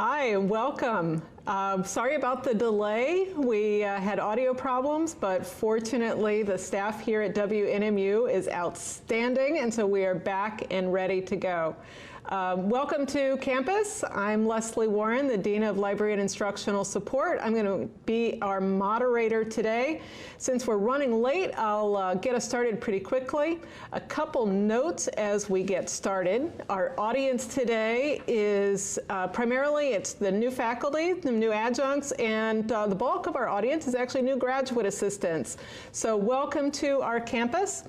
Hi, and welcome. Sorry about the delay. We had audio problems, but fortunately the staff here at WNMU is outstanding, and so we are back and ready to go. Welcome to campus. I'm Leslie Warren, the Dean of Library and Instructional Support. I'm going to be our moderator today. Since we're running late, I'll get us started pretty quickly. A couple notes as we get started. Our audience today is primarily it's the new faculty, the new adjuncts, and the bulk of our audience is actually new graduate assistants. So welcome to our campus.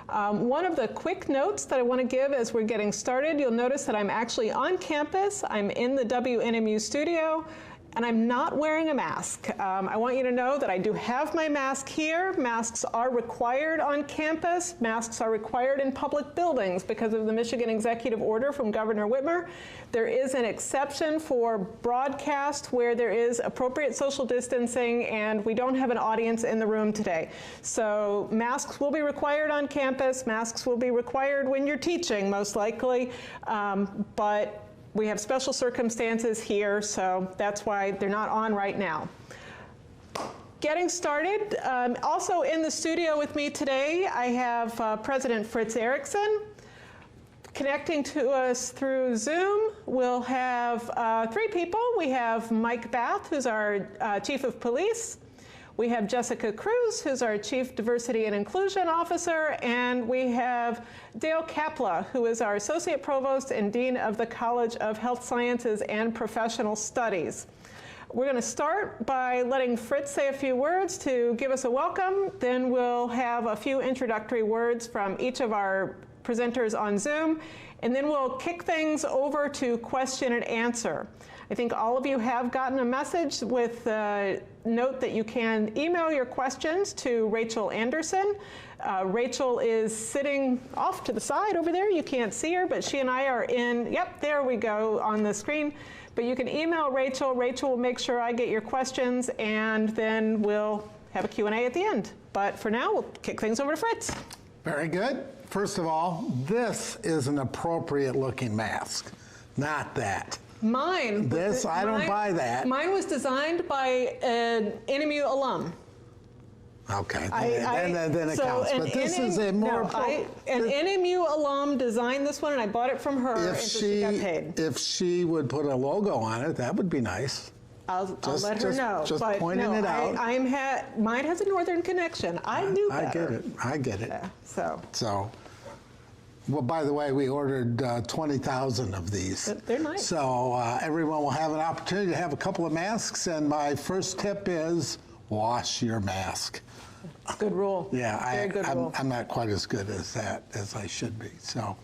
One of the quick notes that I want to give as we're getting started, you'll notice that I'm actually on campus. I'm in the WNMU studio, and I'm not wearing a mask. I want you to know that I do have my mask here. Masks are required on campus. Masks are required in public buildings because of the Michigan executive order from Governor Whitmer. There is an exception for broadcast where there is appropriate social distancing, and we don't have an audience in the room today. So masks will be required on campus. Masks will be required when you're teaching, most likely, but we have special circumstances here, so that's why they're not on right now. Getting started, also in the studio with me today, I have President Fritz Erickson. Connecting to us through Zoom, we'll have three people. We have Mike Bath, who's our Chief of Police. We have Jessica Cruz, who's our Chief Diversity and Inclusion Officer, and we have Dale Capla, who is our Associate Provost and Dean of the College of Health Sciences and Professional Studies. We're going to start by letting Fritz say a few words to give us a welcome. Then we'll have a few introductory words from each of our presenters on Zoom, and then we'll kick things over to question and answer. I think all of you have gotten a message with a note that you can email your questions to Rachel Anderson. Rachel is sitting off to the side over there. You can't see her, but she and I are in, yep, there we go on the screen. But you can email Rachel. Rachel will make sure I get your questions, and then we'll have a Q&A at the end. But for now, we'll kick things over to Fritz. Very good. First of all, this is an appropriate looking mask, not that. Mine. This, I don't buy that. Mine was designed by an NMU alum. Okay, then it counts. But this is a more... an NMU alum designed this one, and I bought it from her, and so she got paid. If she would put a logo on it, that would be nice. I'll let her know. Just pointing it out. Mine has a northern connection. I knew better. I get it. Yeah, so. Well, by the way, we ordered 20,000 of these. They're nice. So everyone will have an opportunity to have a couple of masks, and my first tip is wash your mask. Good rule. Yeah, Very good rule. I'm not quite as good as that as I should be. So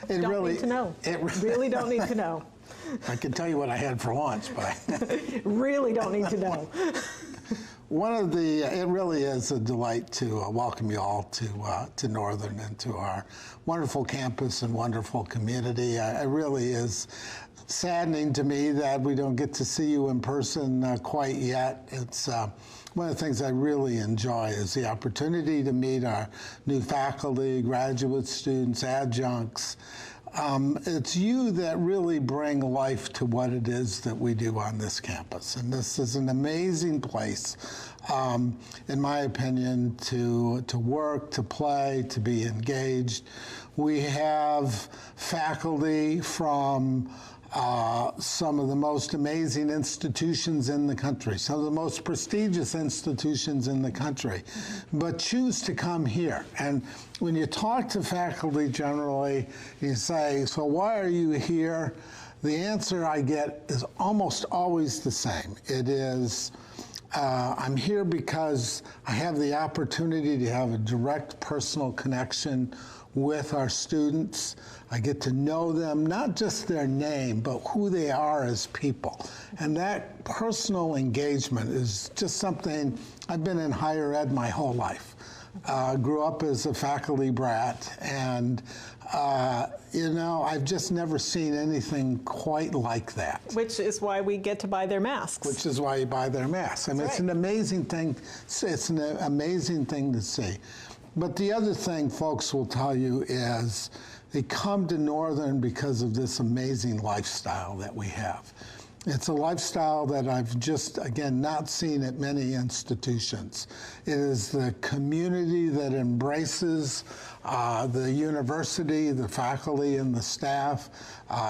it don't really need to know. Really don't need to know. I can tell you what I had for lunch, but really don't need to know. It really is a delight to welcome you all to Northern and to our wonderful campus and wonderful community. It really is saddening to me that we don't get to see you in person quite yet. It's one of the things I really enjoy is the opportunity to meet our new faculty, graduate students, adjuncts. It's you that really bring life to what it is that we do on this campus. And this is an amazing place, in my opinion, to work, to play, to be engaged. We have faculty from some of the most amazing institutions in the country, some of the most prestigious institutions in the country, but choose to come here. And when you talk to faculty generally, you say, so why are you here? The answer I get is almost always the same. It is, I'm here because I have the opportunity to have a direct personal connection with our students. I get to know them, not just their name, but who they are as people. And that personal engagement is just something, I've been in higher ed my whole life. Grew up as a faculty brat, and I've just never seen anything quite like that. Which is why we get to buy their masks. Which is why you buy their masks. I mean, That's it's an amazing thing. It's an amazing thing to see. But the other thing folks will tell you is they come to Northern because of this amazing lifestyle that we have. It's a lifestyle that I've just, again, not seen at many institutions. It is the community that embraces the university, the faculty, and the staff.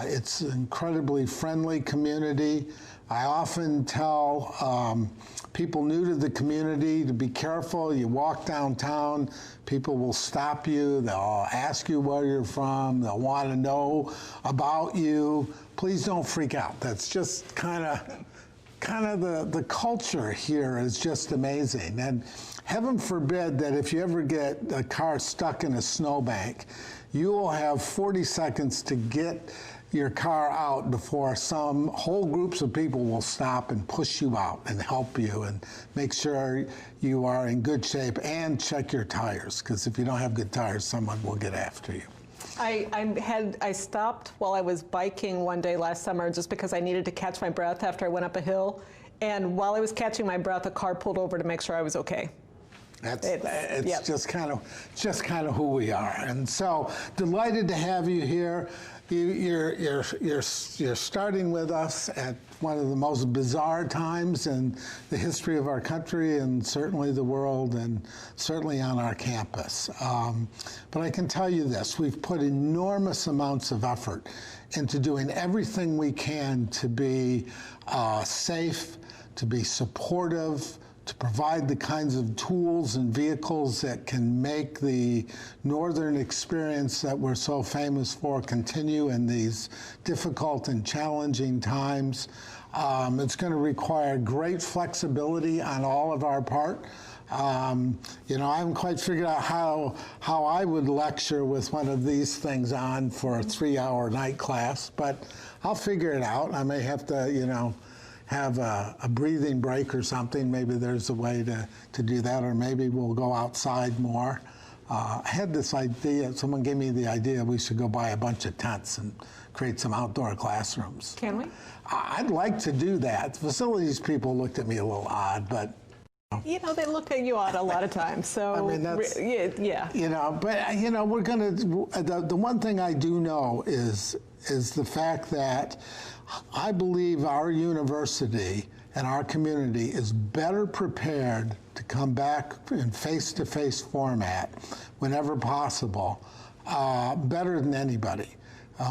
It's an incredibly friendly community. I often tell people new to the community to be careful. You walk downtown, people will stop you. They'll ask you where you're from. They'll want to know about you. Please don't freak out. That's just kind of the culture here is just amazing. And heaven forbid that if you ever get a car stuck in a snowbank, you will have 40 seconds to get your car out before some whole groups of people will stop and push you out and help you and make sure you are in good shape and check your tires, because if you don't have good tires, someone will get after you. I stopped while I was biking one day last summer just because I needed to catch my breath after I went up a hill. And while I was catching my breath, a car pulled over to make sure I was okay. It's yep. just kind of who we are. And so delighted to have you here. You're starting with us at one of the most bizarre times in the history of our country and certainly the world and certainly on our campus. But I can tell you this, we've put enormous amounts of effort into doing everything we can to be safe, to be supportive, to provide the kinds of tools and vehicles that can make the Northern experience that we're so famous for continue in these difficult and challenging times. It's going to require great flexibility on all of our part. You know, I haven't quite figured out how I would lecture with one of these things on for a 3-hour night class, but I'll figure it out. I may have to, you know, have a breathing break or something. Maybe there's a way to do that, or maybe we'll go outside more. I had this idea, someone gave me the idea we should go buy a bunch of tents and create some outdoor classrooms. Can we? I'd like to do that. Facilities people looked at me a little odd, but you know, they look at you odd a lot of times, so I mean, that's, yeah. You know, but you know, we're gonna. The one thing I do know is the fact that I believe our university and our community is better prepared to come back in face-to-face format whenever possible, better than anybody.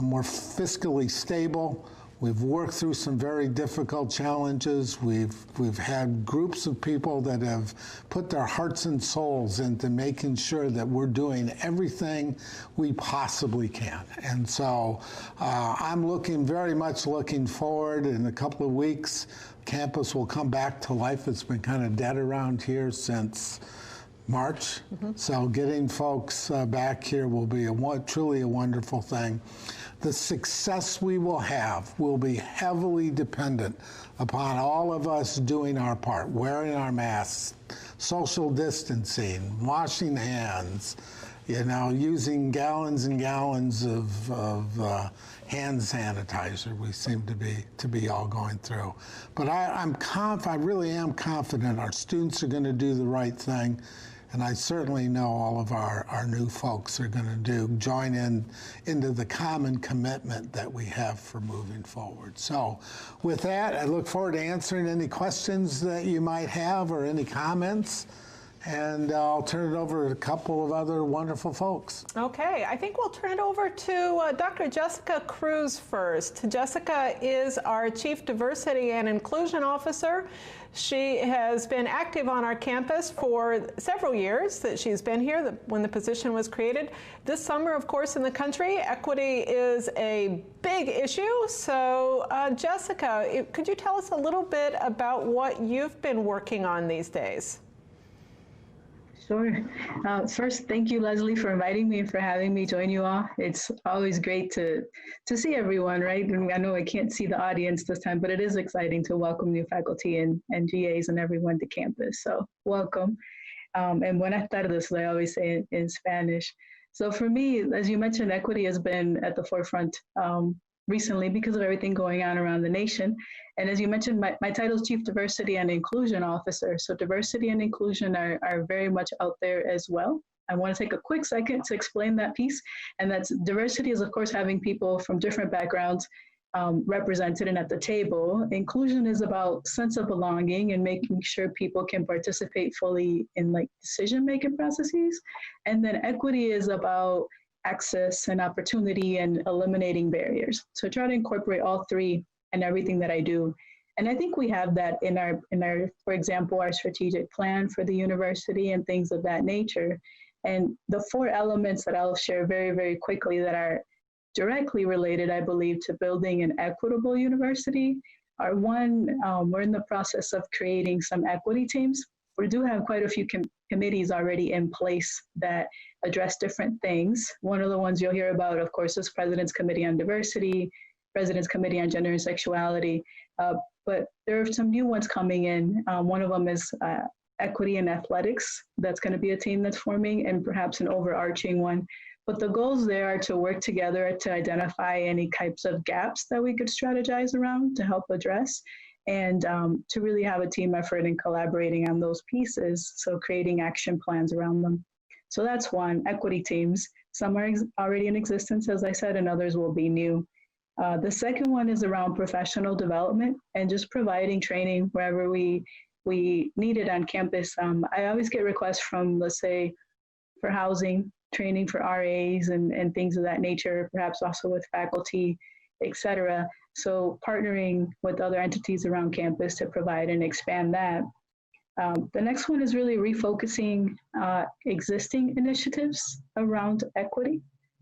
We're fiscally stable. We've worked through some very difficult challenges. We've had groups of people that have put their hearts and souls into making sure that we're doing everything we possibly can. And so I'm very much looking forward. In a couple of weeks, campus will come back to life. It's been kind of dead around here since March. Mm-hmm. So getting folks back here will be truly a wonderful thing. The success we will have will be heavily dependent upon all of us doing our part, wearing our masks, social distancing, washing hands, you know, using gallons and gallons of hand sanitizer. We seem to be all going through. But I really am confident our students are going to do the right thing. And I certainly know all of our new folks are going to join into the common commitment that we have for moving forward. So with that, I look forward to answering any questions that you might have or any comments. And I'll turn it over to a couple of other wonderful folks. Okay, I think we'll turn it over to Dr. Jessica Cruz first. Jessica is our Chief Diversity and Inclusion Officer. She has been active on our campus for several years that she's been here when the position was created. This summer, of course, in the country, equity is a big issue. So Jessica, could you tell us a little bit about what you've been working on these days? Sure. First, thank you, Leslie, for inviting me and for having me join you all. It's always great to see everyone, right? And I know I can't see the audience this time, but it is exciting to welcome new faculty and GAs and everyone to campus. So welcome. And when I started this, I always say in Spanish. So for me, as you mentioned, equity has been at the forefront recently because of everything going on around the nation. And as you mentioned, my title is Chief Diversity and Inclusion Officer. So diversity and inclusion are very much out there as well. I want to take a quick second to explain that piece. And that's diversity is, of course, having people from different backgrounds represented and at the table. Inclusion is about sense of belonging and making sure people can participate fully in like decision-making processes. And then equity is about access and opportunity and eliminating barriers. So I try to incorporate all three in everything that I do. And I think we have that in our, for example, our strategic plan for the university and things of that nature. And the four elements that I'll share very, very quickly that are directly related, I believe, to building an equitable university are one, we're in the process of creating some equity teams. We do have quite a few committees already in place that address different things. One of the ones you'll hear about, of course, is President's Committee on Diversity, President's Committee on Gender and Sexuality, but there are some new ones coming in. One of them is Equity in Athletics. That's going to be a team that's forming, and perhaps an overarching one. But the goals there are to work together to identify any types of gaps that we could strategize around to help address, and to really have a team effort in collaborating on those pieces, so creating action plans around them. So that's one, equity teams. Some are already in existence, as I said, and others will be new. The second one is around professional development and just providing training wherever we need it on campus. I always get requests from, let's say, for housing, training for RAs and things of that nature, perhaps also with faculty, et cetera. So partnering with other entities around campus to provide and expand that. The next one is really refocusing existing initiatives around equity.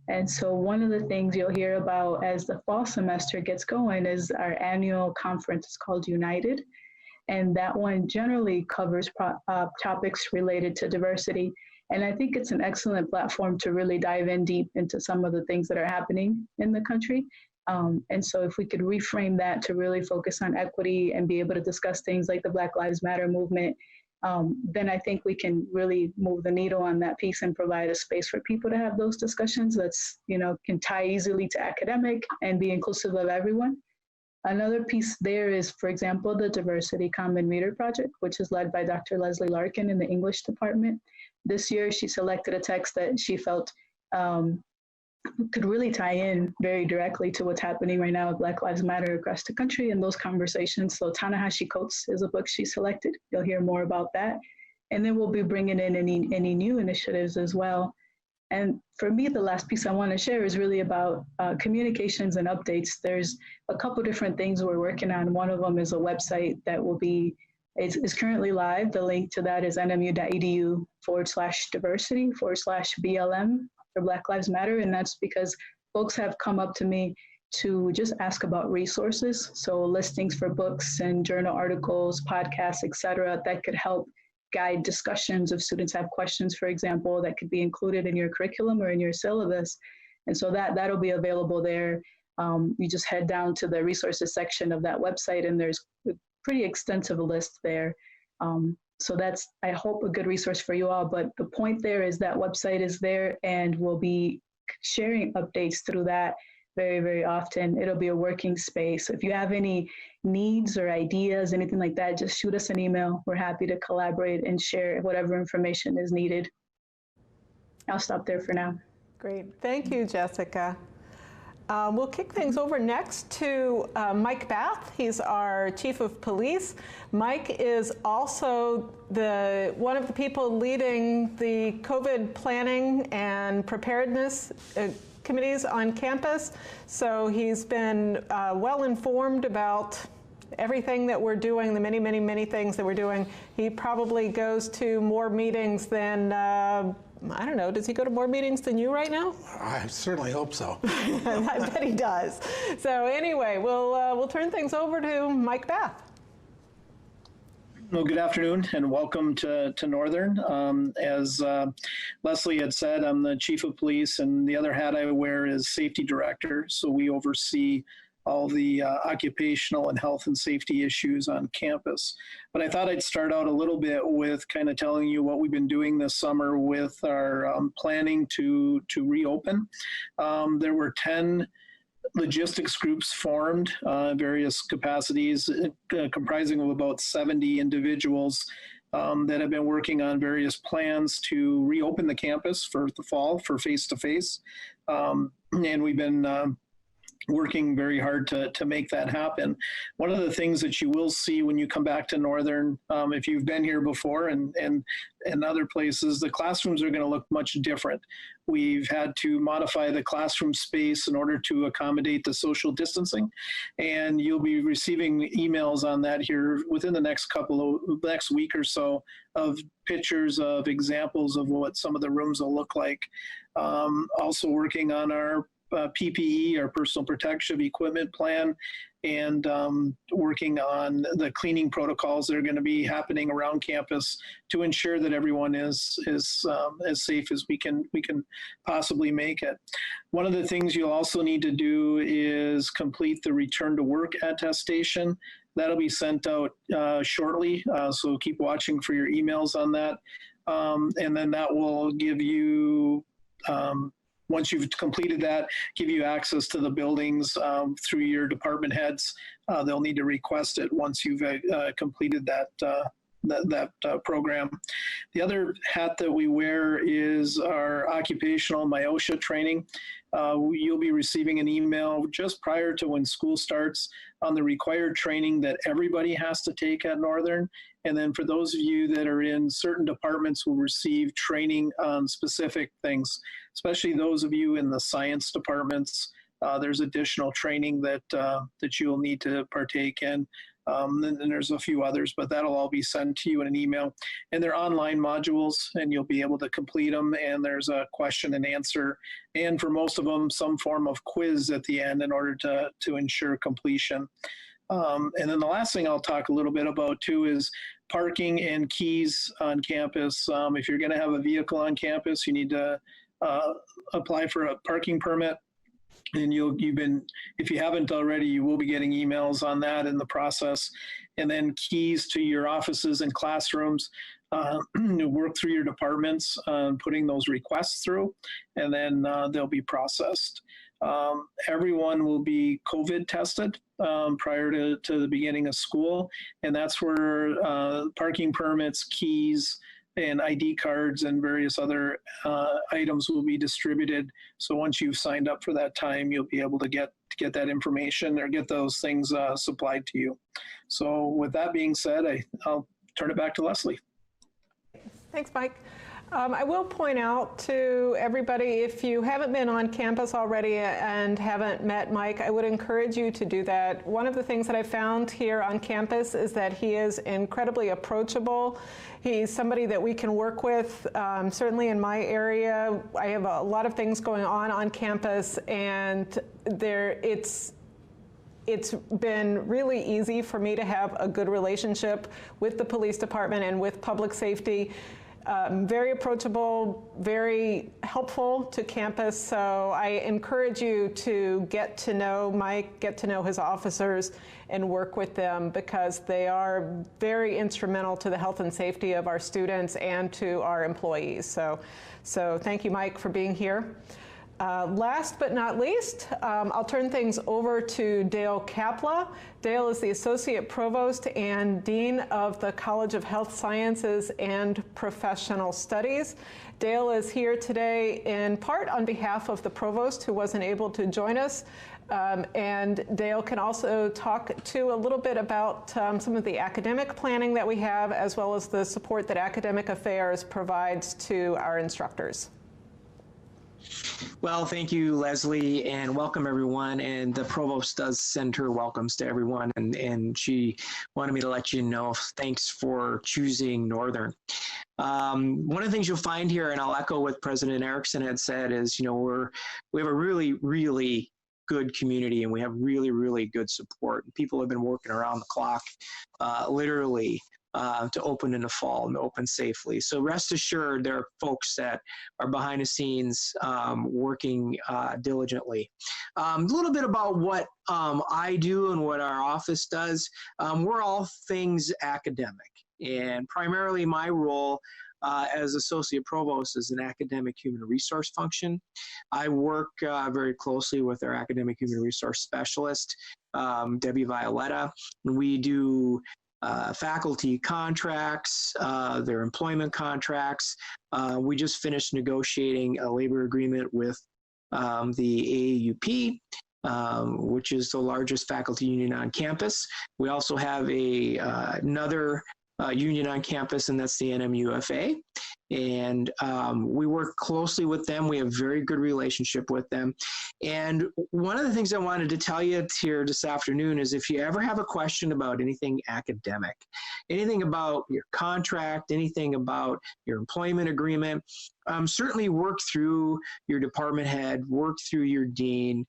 And so one of the things you'll hear about as the fall semester gets going is our annual conference. It's called United. And that one generally covers topics related to diversity. And I think it's an excellent platform to really dive in deep into some of the things that are happening in the country. And so if we could reframe that to really focus on equity and be able to discuss things like the Black Lives Matter movement, then I think we can really move the needle on that piece and provide a space for people to have those discussions that's, can tie easily to academic and be inclusive of everyone. Another piece there is, for example, the Diversity Common Reader Project, which is led by Dr. Leslie Larkin in the English department. This year, she selected a text that she felt could really tie in very directly to what's happening right now with Black Lives Matter across the country and those conversations. So Ta-Nehisi Coates is a book she selected. You'll hear more about that. And then we'll be bringing in any new initiatives as well. And for me, the last piece I want to share is really about communications and updates. There's a couple different things we're working on. One of them is a website that will be, is currently live. The link to that is nmu.edu/diversity/BLM for Black Lives Matter. And that's because folks have come up to me to just ask about resources. So listings for books and journal articles, podcasts, et cetera, that could help guide discussions if students have questions, for example, that could be included in your curriculum or in your syllabus. And so that'll be available there. You just head down to the resources section of that website, and there's a pretty extensive list there. So that's, I hope, a good resource for you all. But the point there is that website is there, and we'll be sharing updates through that very, very often. It'll be a working space. If you have any needs or ideas, anything like that, just shoot us an email. We're happy to collaborate and share whatever information is needed. I'll stop there for now. Great. Thank you, Jessica. We'll kick things over next to Mike Bath. He's our Chief of Police. Mike is also one of the people leading the COVID planning and preparedness committees on campus. So he's been well informed about everything that we're doing, the many, many, many things that we're doing. He probably goes to more meetings than I don't know, does he go to more meetings than you right now? I certainly hope so. I bet he does. So anyway, we'll turn things over to Mike Bath. Well, good afternoon and welcome to Northern. As Leslie had said, I'm the Chief of Police, and the other hat I wear is Safety Director. So we oversee all the occupational and health and safety issues on campus. But I thought I'd start out a little bit with kind of telling you what we've been doing this summer with our planning to reopen. There were 10 logistics groups formed, various capacities, comprising of about 70 individuals that have been working on various plans to reopen the campus for the fall for face-to-face. And we've been working very hard to make that happen. One of the things that you will see when you come back to Northern, if you've been here before and other places, the classrooms are going to look much different. We've had to modify the classroom space in order to accommodate the social distancing, and you'll be receiving emails on that here within the next week or so of pictures of examples of what some of the rooms will look like. Also working on our PPE, our personal protective equipment plan, and working on the cleaning protocols that are going to be happening around campus to ensure that everyone is as safe as we can possibly make it. One of the things you'll also need to do is complete the return to work attestation. That'll be sent out shortly, so keep watching for your emails on that. And then that will give you once you've completed that, give you access to the buildings through your department heads. They'll need to request it once you've completed that program. The other hat that we wear is our occupational MIOSHA training. You'll be receiving an email just prior to when school starts on the required training that everybody has to take at Northern. And then for those of you that are in certain departments will receive training on specific things, especially those of you in the science departments. There's additional training that you'll need to partake in. And there's a few others, but that'll all be sent to you in an email. And they're online modules, and you'll be able to complete them. And there's a question and answer, and for most of them, some form of quiz at the end in order to ensure completion. And then the last thing I'll talk a little bit about too is parking and keys on campus. If you're going to have a vehicle on campus, you need to apply for a parking permit. And if you haven't already, you will be getting emails on that in the process. And then keys to your offices and classrooms. Work through your departments, putting those requests through, and then they'll be processed. Everyone will be COVID tested prior to the beginning of school, and that's where parking permits, keys, and ID cards and various other items will be distributed. So once you've signed up for that time, you'll be able to get that information or get those things supplied to you. So with that being said, I'll turn it back to Leslie. Thanks, Mike. I will point out to everybody, if you haven't been on campus already and haven't met Mike, I would encourage you to do that. One of the things that I found here on campus is that he is incredibly approachable. He's somebody that we can work with. Certainly in my area, I have a lot of things going on campus, and it's been really easy for me to have a good relationship with the police department and with public safety. Very approachable, very helpful to campus. So I encourage you to get to know Mike, get to know his officers, and work with them, because they are very instrumental to the health and safety of our students and to our employees. So thank you, Mike, for being here. Last but not least, I'll turn things over to Dale Capla. Dale is the Associate Provost and Dean of the College of Health Sciences and Professional Studies. Dale is here today in part on behalf of the Provost, who wasn't able to join us. And Dale can also talk a little bit about some of the academic planning that we have, as well as the support that Academic Affairs provides to our instructors. Well, thank you, Leslie, and welcome everyone. And the provost does send her welcomes to everyone, and she wanted me to let you know thanks for choosing Northern. One of the things you'll find here, and I'll echo what President Erickson had said, is we have a really, really good community, and we have really, really good support. People have been working around the clock, literally, to open in the fall and open safely. So rest assured, there are folks that are behind the scenes working diligently. A little bit about what I do and what our office does. We're all things academic, and primarily my role as Associate Provost is an academic human resource function. I work very closely with our academic human resource specialist, Debbie Violetta. We do faculty contracts, their employment contracts. We just finished negotiating a labor agreement with the AAUP, which is the largest faculty union on campus. We also have another union on campus, and that's the NMUFA. And we work closely with them. We have a very good relationship with them. And one of the things I wanted to tell you here this afternoon is if you ever have a question about anything academic, anything about your contract, anything about your employment agreement, certainly work through your department head, work through your dean.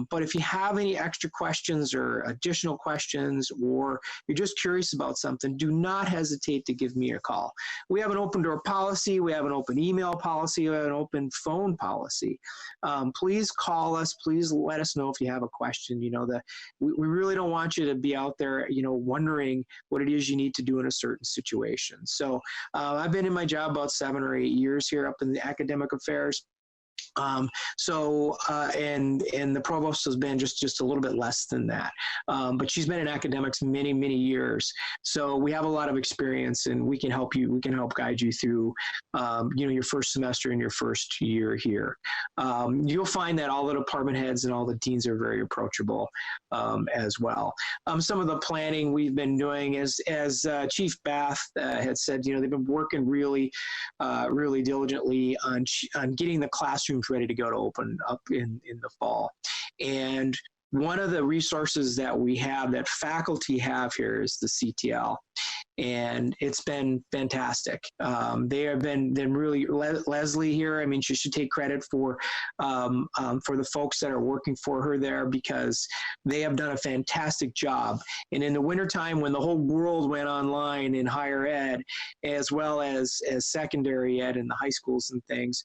But if you have any extra questions or additional questions, or you're just curious about something, do not hesitate to give me a call. We have an open door policy. We have an open email policy. We have an open phone policy. Please call us. Please let us know if you have a question. You know, we really don't want you to be out there, you know, wondering what it is you need to do in a certain situation. So I've been in my job about 7 or 8 years here up in the academic affairs. And the provost has been just a little bit less than that. But she's been in academics many, many years. So we have a lot of experience, and we can help you. We can help guide you through, you know, your first semester and your first year here. You'll find that all the department heads and all the deans are very approachable as well. Some of the planning we've been doing is, as Chief Bath had said, you know, they've been working really, really diligently on getting the classrooms ready to go to open up in the fall. And one of the resources that we have, that faculty have here, is the CTL. And it's been fantastic. They have been really, Leslie here, I mean, she should take credit for the folks that are working for her there, because they have done a fantastic job. And in the wintertime, when the whole world went online in higher ed, as well as secondary ed in the high schools and things,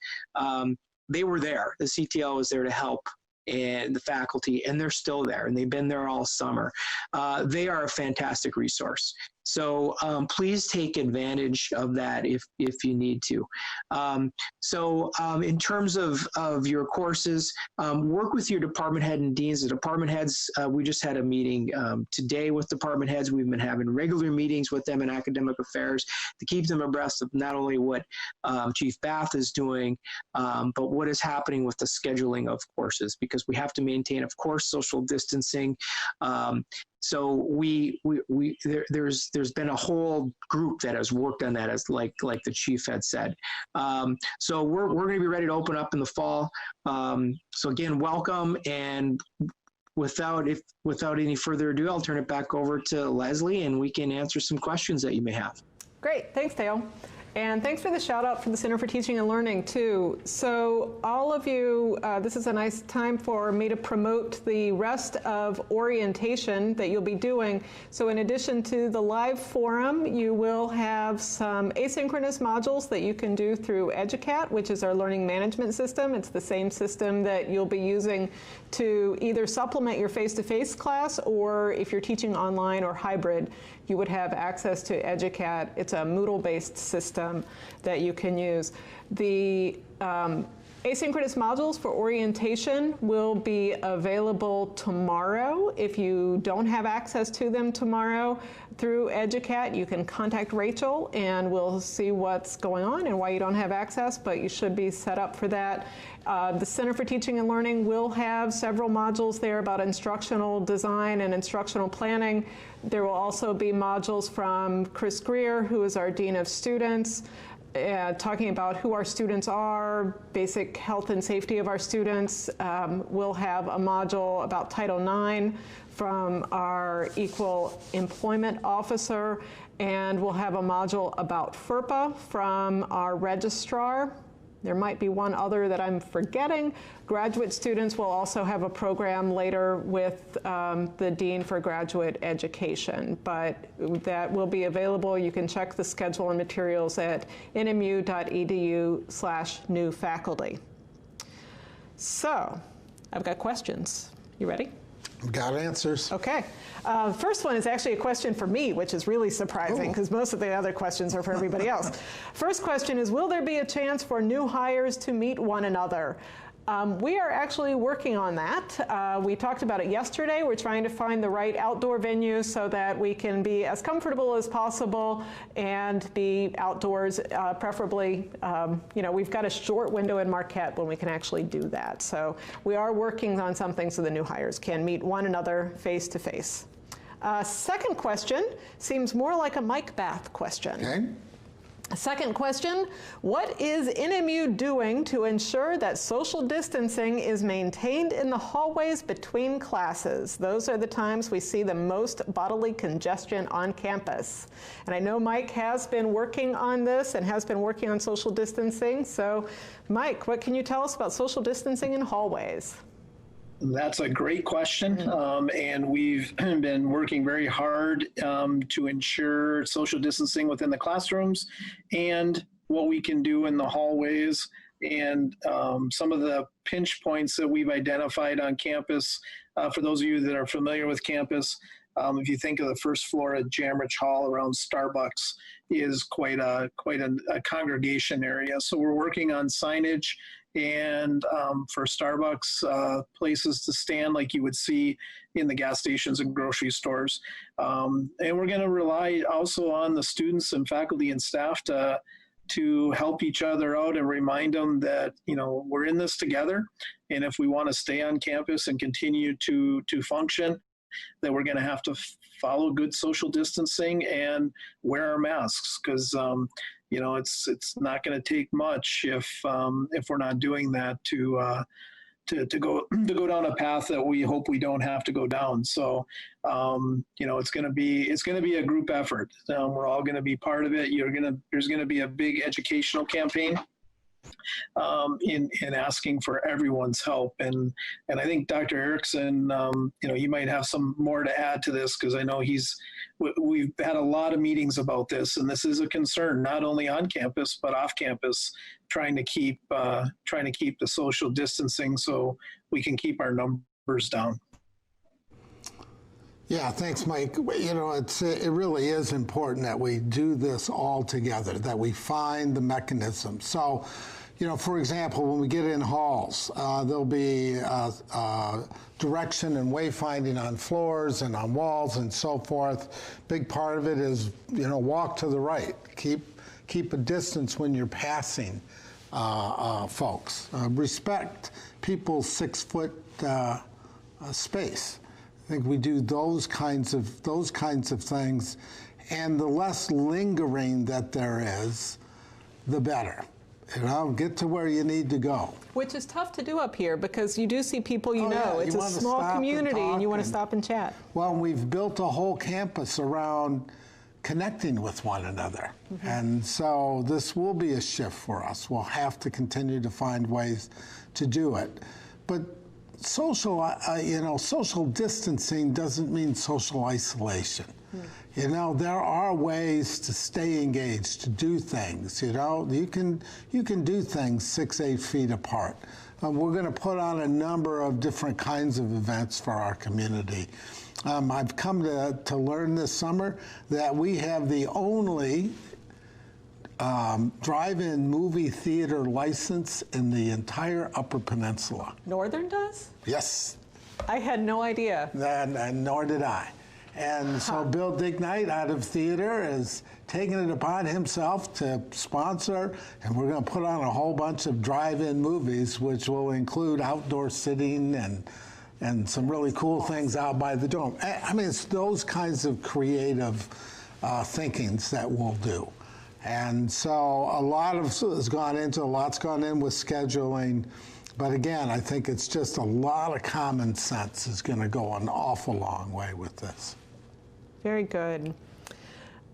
they were there. The CTL was there to help, and the faculty, and they're still there, and they've been there all summer. They are a fantastic resource. So please take advantage of that if you need to. In terms of your courses, work with your department head and deans. The department heads, we just had a meeting today with department heads. We've been having regular meetings with them in academic affairs to keep them abreast of not only what Chief Bath is doing, but what is happening with the scheduling of courses, because we have to maintain, of course, social distancing. So there's been a whole group that has worked on that, as like the chief had said. So we're going to be ready to open up in the fall. So again, welcome. And without any further ado, I'll turn it back over to Leslie, and we can answer some questions that you may have. Great, thanks, Dale. And thanks for the shout out for the Center for Teaching and Learning too. So all of you, this is a nice time for me to promote the rest of orientation that you'll be doing. So in addition to the live forum, you will have some asynchronous modules that you can do through EduCat, which is our learning management system. It's the same system that you'll be using to either supplement your face-to-face class, or if you're teaching online or hybrid, you would have access to EduCat. It's a Moodle-based system that you can use. The asynchronous modules for orientation will be available tomorrow. If you don't have access to them tomorrow through EduCat, you can contact Rachel and we'll see what's going on and why you don't have access, but you should be set up for that. The Center for Teaching and Learning will have several modules there about instructional design and instructional planning. There will also be modules from Chris Greer, who is our Dean of Students, talking about who our students are, basic health and safety of our students. We'll have a module about Title IX from our Equal Employment Officer, and we'll have a module about FERPA from our registrar. There might be one other that I'm forgetting. Graduate students will also have a program later with the Dean for Graduate Education, but that will be available. You can check the schedule and materials at nmu.edu/new faculty. So, I've got questions. You ready? I've got answers. Okay. First one is actually a question for me, which is really surprising because most of the other questions are for everybody else. First question is, will there be a chance for new hires to meet one another? We are actually working on that. We talked about it yesterday. We're trying to find the right outdoor venue so that we can be as comfortable as possible and be outdoors, preferably. We've got a short window in Marquette when we can actually do that. So we are working on something so the new hires can meet one another face to face. Second question seems more like a Mike Bath question. Okay. Second question, what is NMU doing to ensure that social distancing is maintained in the hallways between classes? Those are the times we see the most bodily congestion on campus. And I know Mike has been working on this and has been working on social distancing. So Mike, what can you tell us about social distancing in hallways? That's a great question, and we've been working very hard to ensure social distancing within the classrooms and what we can do in the hallways. And some of the pinch points that we've identified on campus, for those of you that are familiar with campus, if you think of the first floor at Jamrich Hall around Starbucks, is quite a congregation area. So we're working on signage and for Starbucks, places to stand like you would see in the gas stations and grocery stores. And we're going to rely also on the students and faculty and staff to help each other out and remind them that, we're in this together. And if we want to stay on campus and continue to function, that we're going to have to follow good social distancing and wear our masks, because it's not going to take much if we're not doing that to go down a path that we hope we don't have to go down. So it's going to be a group effort. We're all going to be part of it. There's going to be a big educational campaign in asking for everyone's help. And I think Dr. Erickson, you might have some more to add to this, because I know we've had a lot of meetings about this, and this is a concern, not only on campus, but off campus, trying to keep the social distancing so we can keep our numbers down. Yeah, thanks, Mike. It really is important that we do this all together, that we find the mechanism. So, for example, when we get in halls, there'll be direction and wayfinding on floors and on walls and so forth. Big part of it is, walk to the right. Keep a distance when you're passing folks. Respect people's 6-foot space. I think we do those kinds of things, and the less lingering that there is, the better. Get to where you need to go. Which is tough to do up here, because you do see people it's a small community and you want to stop and chat. Well, we've built a whole campus around connecting with one another. Mm-hmm. And so this will be a shift for us. We'll have to continue to find ways to do it. But social distancing doesn't mean social isolation. There are ways to stay engaged, to do things. You can do things 6-8 feet apart. We're going to put on a number of different kinds of events for our community. I've come to learn this summer that we have the only drive-in movie theater license in the entire Upper Peninsula. Northern does? Yes. I had no idea. And nor did I. And so Bill Dignight out of theater is taking it upon himself to sponsor, and we're going to put on a whole bunch of drive-in movies, which will include outdoor sitting and some really cool things out by the dome. I mean, it's those kinds of creative thinkings that we'll do. And so a lot's gone in with scheduling. But again, I think it's just a lot of common sense is going to go an awful long way with this. Very good.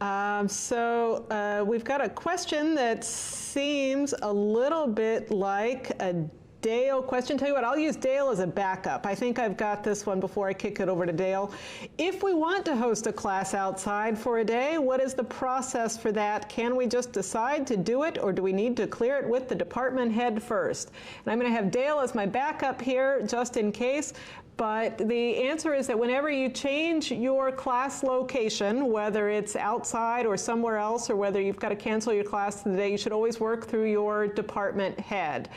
So we've got a question that seems a little bit like a Dale question. Tell you what, I'll use Dale as a backup. I think I've got this one before I kick it over to Dale. If we want to host a class outside for a day, what is the process for that? Can we just decide to do it, or do we need to clear it with the department head first? And I'm going to have Dale as my backup here just in case. But the answer is that whenever you change your class location, whether it's outside or somewhere else, or whether you've got to cancel your class today, you should always work through your department head.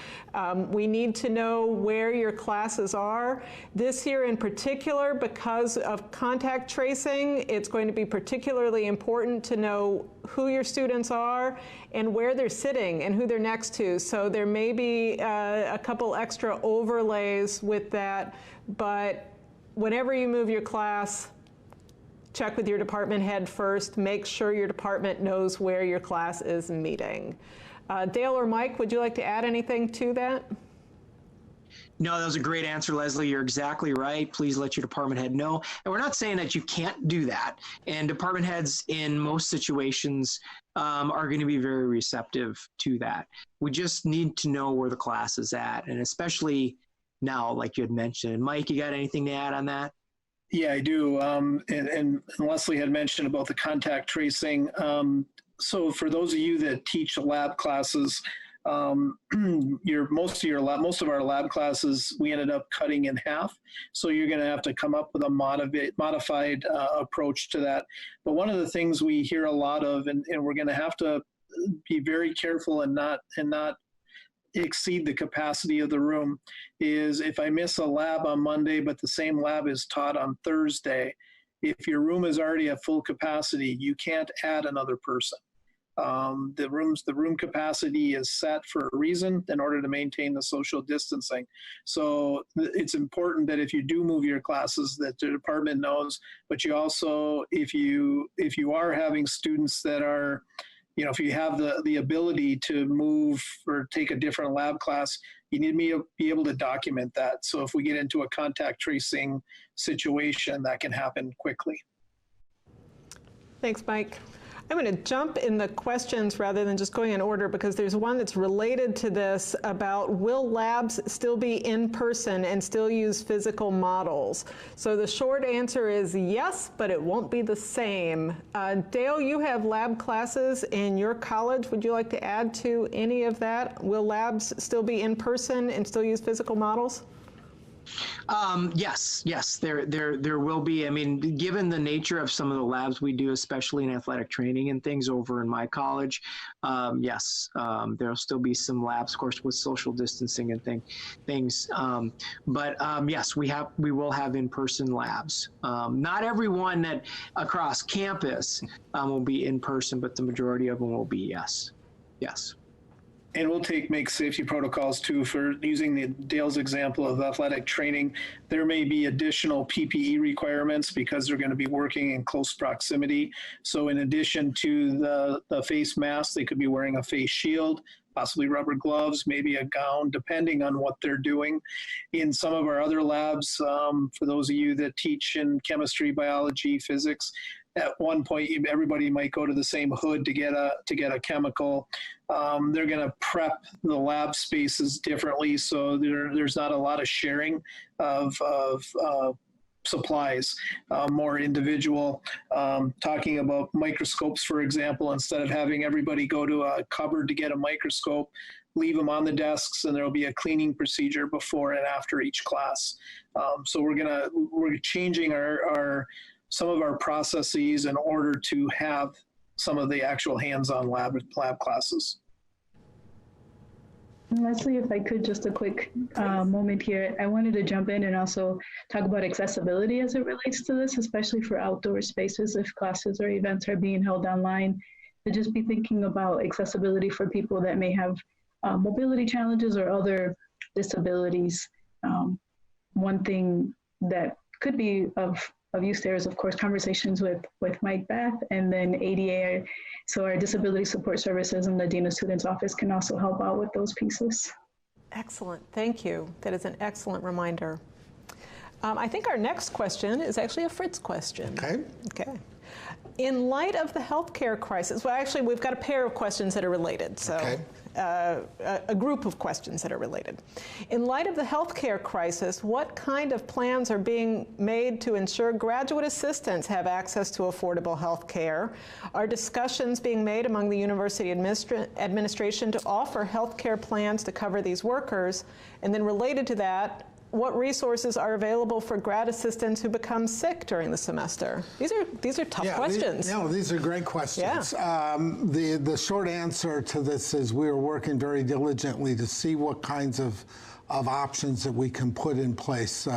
We need to know where your classes are. This year in particular, because of contact tracing, it's going to be particularly important to know who your students are and where they're sitting and who they're next to. So there may be a couple extra overlays with that, but whenever you move your class, check with your department head first. Make sure your department knows where your class is meeting. Dale or Mike, would you like to add anything to that? No, that was a great answer, Leslie. You're exactly right. Please let your department head know. And we're not saying that you can't do that. And department heads in most situations are going to be very receptive to that. We just need to know where the class is at, and especially now, like you had mentioned. Mike, you got anything to add on that? Yeah, I do. And Leslie had mentioned about the contact tracing. So for those of you that teach lab classes, most of our lab classes, we ended up cutting in half. So you're going to have to come up with a modified approach to that. But one of the things we hear a lot of, and we're going to have to be very careful and not exceed the capacity of the room, is if I miss a lab on Monday, but the same lab is taught on Thursday, if your room is already at full capacity, you can't add another person. The room capacity is set for a reason in order to maintain the social distancing. So it's important that if you do move your classes, that the department knows, but you also, if you are having students that are, if you have the ability to move or take a different lab class, you need to be able to document that. So if we get into a contact tracing situation, that can happen quickly. Thanks, Mike. I'm going to jump in the questions rather than just going in order, because there's one that's related to this about, will labs still be in person and still use physical models? So the short answer is yes, but it won't be the same. Dale, you have lab classes in your college. Would you like to add to any of that? Will labs still be in person and still use physical models? Yes, there will be. I mean, given the nature of some of the labs we do, especially in athletic training and things over in my college, yes, there'll still be some labs, of course, with social distancing and things. But yes, we will have in-person labs. Not everyone that across campus will be in person, but the majority of them will be, yes. And we'll make safety protocols too. For using Dale's example of athletic training, there may be additional PPE requirements because they're going to be working in close proximity. So in addition to the face mask, they could be wearing a face shield, possibly rubber gloves, maybe a gown, depending on what they're doing. In some of our other labs, for those of you that teach in chemistry, biology, physics, at one point, everybody might go to the same hood to get a chemical. They're going to prep the lab spaces differently, so there's not a lot of sharing of supplies, more individual. Talking about microscopes, for example, instead of having everybody go to a cupboard to get a microscope, leave them on the desks, and there'll be a cleaning procedure before and after each class. So we're changing some of our processes in order to have some of the actual hands-on lab classes. Leslie, if I could, just a quick moment here. I wanted to jump in and also talk about accessibility as it relates to this, especially for outdoor spaces. If classes or events are being held online, to just be thinking about accessibility for people that may have mobility challenges or other disabilities. One thing that could be of use there is, of course, conversations with Mike Beth, and then ADA, so our Disability Support Services and the Dean of Students Office can also help out with those pieces. Excellent, thank you. That is an excellent reminder. I think our next question is actually a Fritz question. Okay. In light of the healthcare crisis, well, actually, we've got a pair of questions that are related. So. Okay. A group of questions that are related. In light of the healthcare crisis, what kind of plans are being made to ensure graduate assistants have access to affordable health care? Are discussions being made among the university administration to offer health care plans to cover these workers? And then related to that, what resources are available for grad assistants who become sick during the semester? These are tough questions. These are great questions. Yeah. The short answer to this is we are working very diligently to see what kinds of options that we can put in place,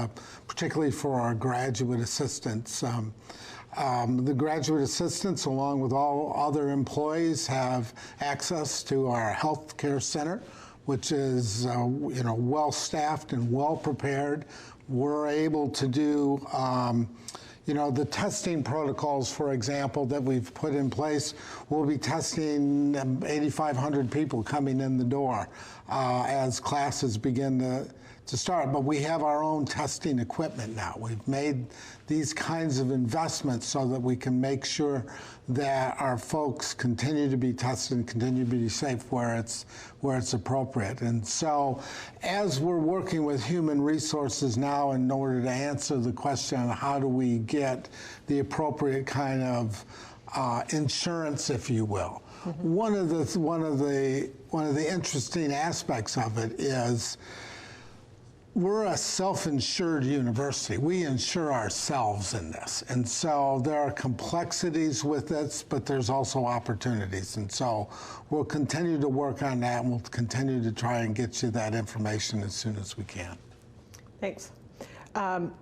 particularly for our graduate assistants. The graduate assistants, along with all other employees, have access to our health care center, which is well staffed and well prepared. We're able to do the testing protocols, for example, that we've put in place. We'll be testing 8,500 people coming in the door as classes begin to start. But we have our own testing equipment now. We've made these kinds of investments so that we can make sure that our folks continue to be tested and continue to be safe where it's appropriate. And so as we're working with human resources now in order to answer the question on how do we get the appropriate kind of insurance, if you will. Mm-hmm. One of the interesting aspects of it is we're a self-insured university. We insure ourselves in this. And so there are complexities with this, but there's also opportunities. And so we'll continue to work on that, and we'll continue to try and get you that information as soon as we can. Thanks.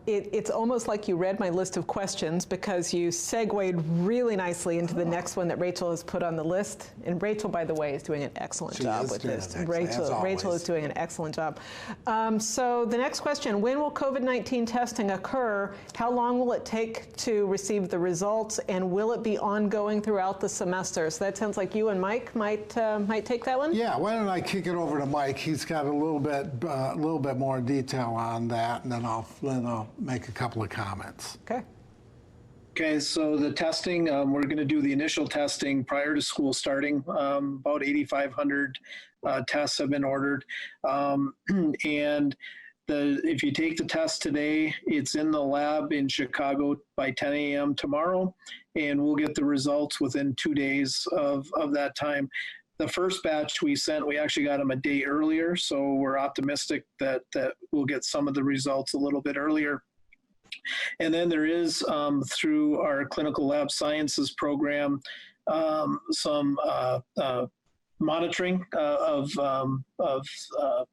It's almost like you read my list of questions because you segued really nicely into the next one that Rachel has put on the list. And Rachel, by the way, is doing an excellent job with this. Rachel is doing an excellent job. So the next question, when will COVID-19 testing occur? How long will it take to receive the results? And will it be ongoing throughout the semester? So that sounds like you and Mike might take that one? Yeah, why don't I kick it over to Mike? He's got a little bit more detail on that, and then I'll make a couple of comments. Okay. Okay, so the testing, we're going to do the initial testing prior to school starting. About 8,500 tests have been ordered. And if you take the test today, it's in the lab in Chicago by 10 a.m. tomorrow, and we'll get the results within 2 days of that time. The first batch we sent, we actually got them a day earlier, so we're optimistic that we'll get some of the results a little bit earlier. And then there is, through our clinical lab sciences program, some monitoring of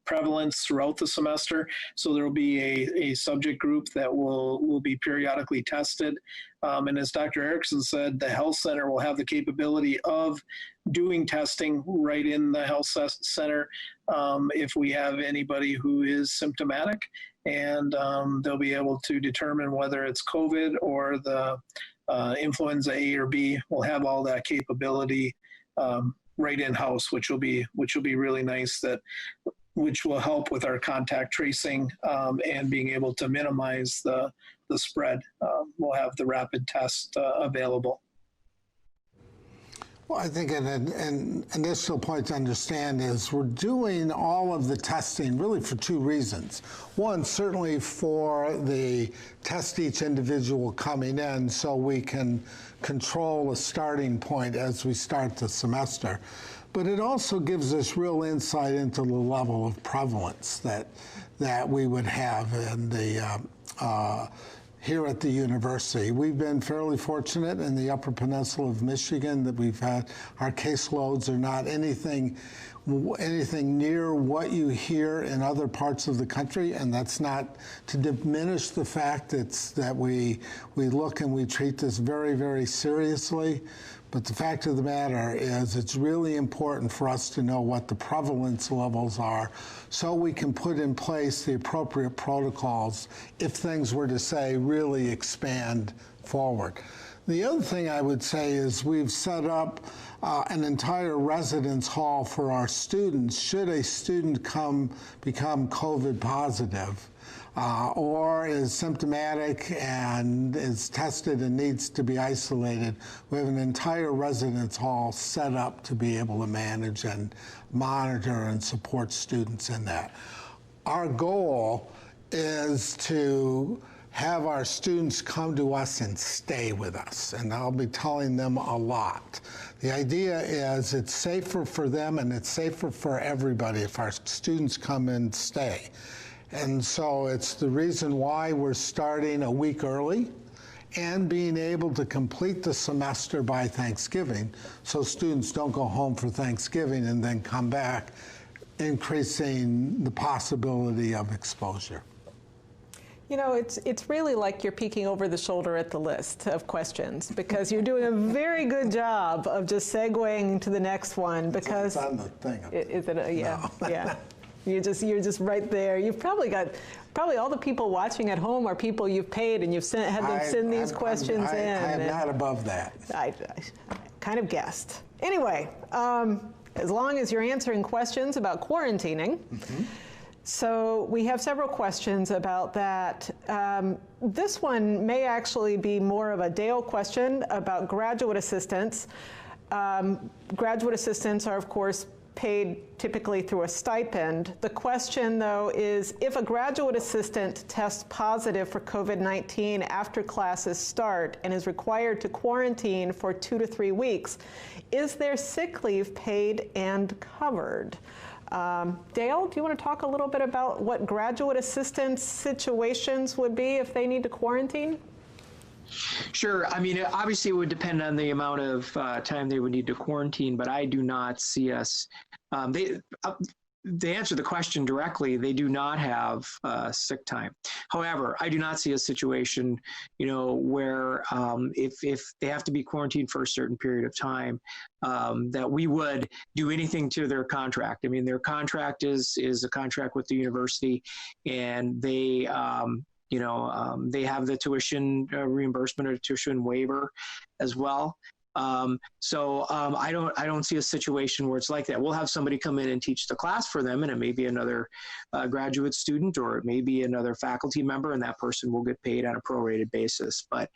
prevalence throughout the semester. So there will be a subject group that will be periodically tested. And as Dr. Erickson said, the health center will have the capability of doing testing right in the health center if we have anybody who is symptomatic. And they'll be able to determine whether it's COVID or the influenza A or B. We'll have all that capability right in-house, which will be really nice, which will help with our contact tracing and being able to minimize the spread. We'll have the rapid test available. Well, I think an initial point to understand is we're doing all of the testing really for two reasons. One, certainly for the test each individual coming in so we can control a starting point as we start the semester. But it also gives us real insight into the level of prevalence that we would have in the here at the university. We've been fairly fortunate in the Upper Peninsula of Michigan that we've had, our caseloads are not anything near what you hear in other parts of the country, and that's not to diminish the fact that we look and we treat this very, very seriously. But the fact of the matter is it's really important for us to know what the prevalence levels are so we can put in place the appropriate protocols if things were to, say, really expand forward. The other thing I would say is we've set up an entire residence hall for our students should a student become COVID positive. Or is symptomatic and is tested and needs to be isolated. We have an entire residence hall set up to be able to manage and monitor and support students in that. Our goal is to have our students come to us and stay with us, and I'll be telling them a lot. The idea is it's safer for them and it's safer for everybody if our students come and stay. And so it's the reason why we're starting a week early and being able to complete the semester by Thanksgiving, so students don't go home for Thanksgiving and then come back, increasing the possibility of exposure. You know, it's really like you're peeking over the shoulder at the list of questions, because you're doing a very good job of just segueing to the next one, because it's on the thing. Is it yeah, No. yeah. You're just right there. You've probably got all the people watching at home are people you've paid and you've had them send these questions in. I am not above that. I kind of guessed. Anyway, as long as you're answering questions about quarantining. Mm-hmm. So we have several questions about that. This one may actually be more of a Dale question about graduate assistants. Graduate assistants are, of course, paid typically through a stipend. The question, though, is if a graduate assistant tests positive for COVID-19 after classes start and is required to quarantine for 2 to 3 weeks, is their sick leave paid and covered? Dale, do you want to talk a little bit about what graduate assistant situations would be if they need to quarantine? Sure. I mean, obviously, it would depend on the amount of time they would need to quarantine, but I do not see us. They answer the question directly. They do not have sick time. However, I do not see a situation, where if they have to be quarantined for a certain period of time, that we would do anything to their contract. I mean, their contract is a contract with the university, and they have the tuition reimbursement or tuition waiver as well. So I don't see a situation where it's like that. We'll have somebody come in and teach the class for them, and it may be another graduate student, or it may be another faculty member, and that person will get paid on a prorated basis. But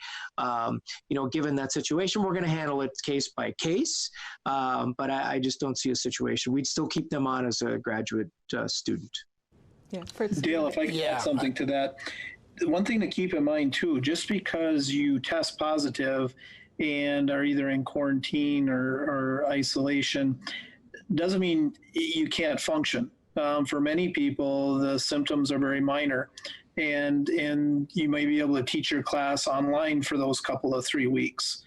given that situation, we're going to handle it case by case. But I just don't see a situation. We'd still keep them on as a graduate student. Yeah, Dale, if I can add something to that. One thing to keep in mind too, just because you test positive and are either in quarantine or isolation, doesn't mean you can't function. For many people, the symptoms are very minor, and you may be able to teach your class online for those couple of 3 weeks.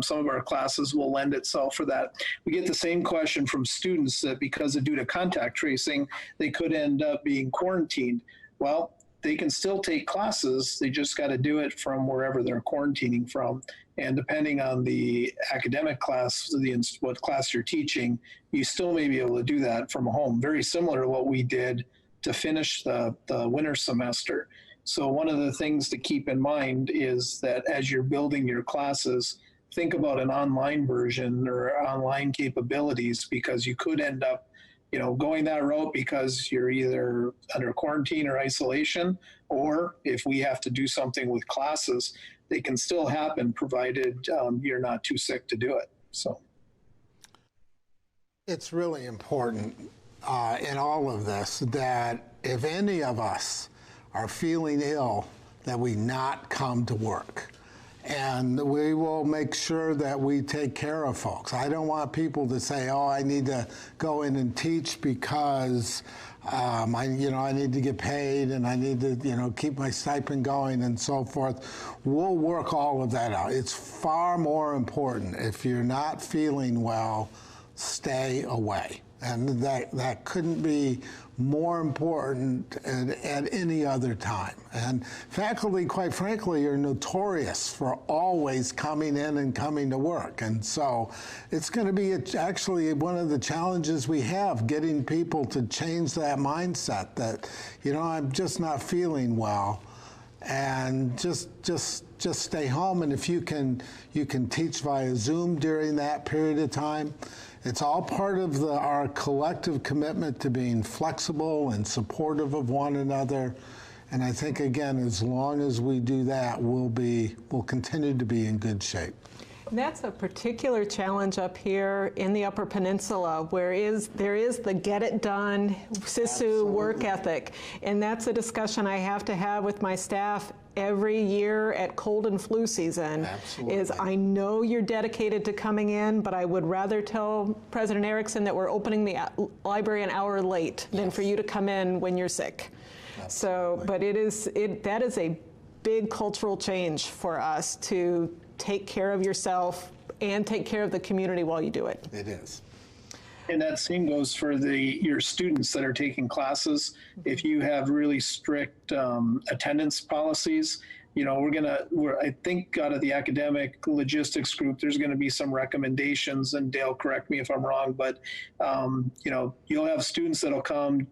Some of our classes will lend itself for that. We get the same question from students that because due to contact tracing, they could end up being quarantined. Well, they can still take classes. They just got to do it from wherever they're quarantining from. And depending on the academic class, what class you're teaching, you still may be able to do that from home. Very similar to what we did to finish the winter semester. So one of the things to keep in mind is that as you're building your classes, think about an online version or online capabilities, because you could end up going that route because you're either under quarantine or isolation, or if we have to do something with classes, they can still happen provided you're not too sick to do it. So it's really important in all of this that if any of us are feeling ill, that we not come to work. And we will make sure that we take care of folks. I don't want people to say, oh, I need to go in and teach because I need to get paid and I need to, keep my stipend going and so forth. We'll work all of that out. It's far more important. If you're not feeling well, stay away. And that couldn't be more important at any other time. And faculty, quite frankly, are notorious for always coming in and coming to work. And so it's going to be actually one of the challenges we have, getting people to change that mindset that, I'm just not feeling well. And just stay home. And if you can teach via Zoom during that period of time. It's all part of our collective commitment to being flexible and supportive of one another. And I think, again, as long as we do that, we'll continue to be in good shape. That's a particular challenge up here in the Upper Peninsula, where there is the get it done SISU work ethic. And that's a discussion I have to have with my staff every year at cold and flu season. Absolutely. Is I know you're dedicated to coming in, but I would rather tell President Erickson that we're opening the library an hour late than for you to come in when you're sick. So, but that is a big cultural change for us to take care of yourself and take care of the community while you do it. It is. And that same goes for your students that are taking classes. If you have really strict attendance policies, you know, I think out of the academic logistics group, there's going to be some recommendations, and Dale, correct me if I'm wrong, but, you know, you'll have students that'll come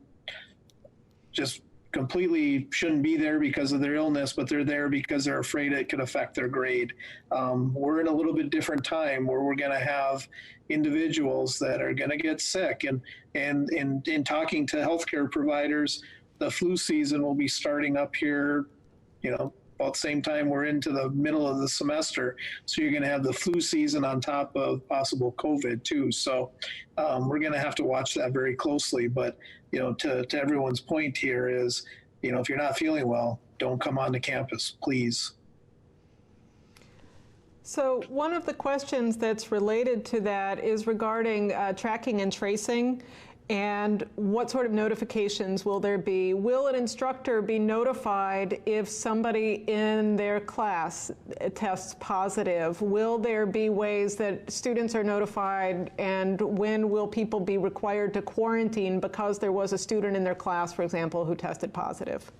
just completely shouldn't be there because of their illness, but they're there because they're afraid it could affect their grade. We're in a little bit different time where we're going to have individuals that are going to get sick, and in talking to healthcare providers, the flu season will be starting up here, you know, about the same time we're into the middle of the semester. So you're going to have the flu season on top of possible COVID too. So we're going to have to watch that very closely. But, you know, to everyone's point here is, you know, if you're not feeling well, don't come onto campus, please. So one of the questions that's related to that is regarding tracking and tracing. And what sort of notifications will there be? Will an instructor be notified if somebody in their class tests positive? Will there be ways that students are notified, and when will people be required to quarantine because there was a student in their class, for example, who tested positive?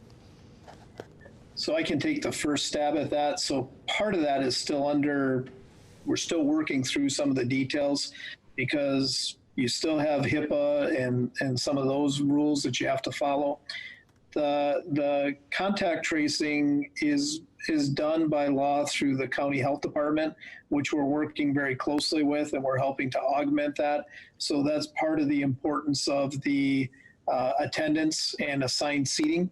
So I can take the first stab at that. So part of that is we're still working through some of the details, because you still have HIPAA and some of those rules that you have to follow. The contact tracing is done by law through the county health department, which we're working very closely with, and we're helping to augment that. So that's part of the importance of the attendance and assigned seating,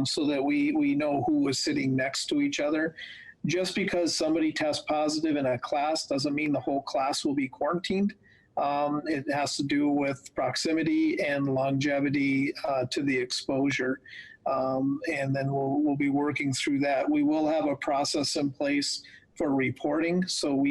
so that we know who is sitting next to each other. Just because somebody tests positive in a class doesn't mean the whole class will be quarantined. It has to do with proximity and longevity to the exposure. And then we'll be working through that. We will have a process in place for reporting, so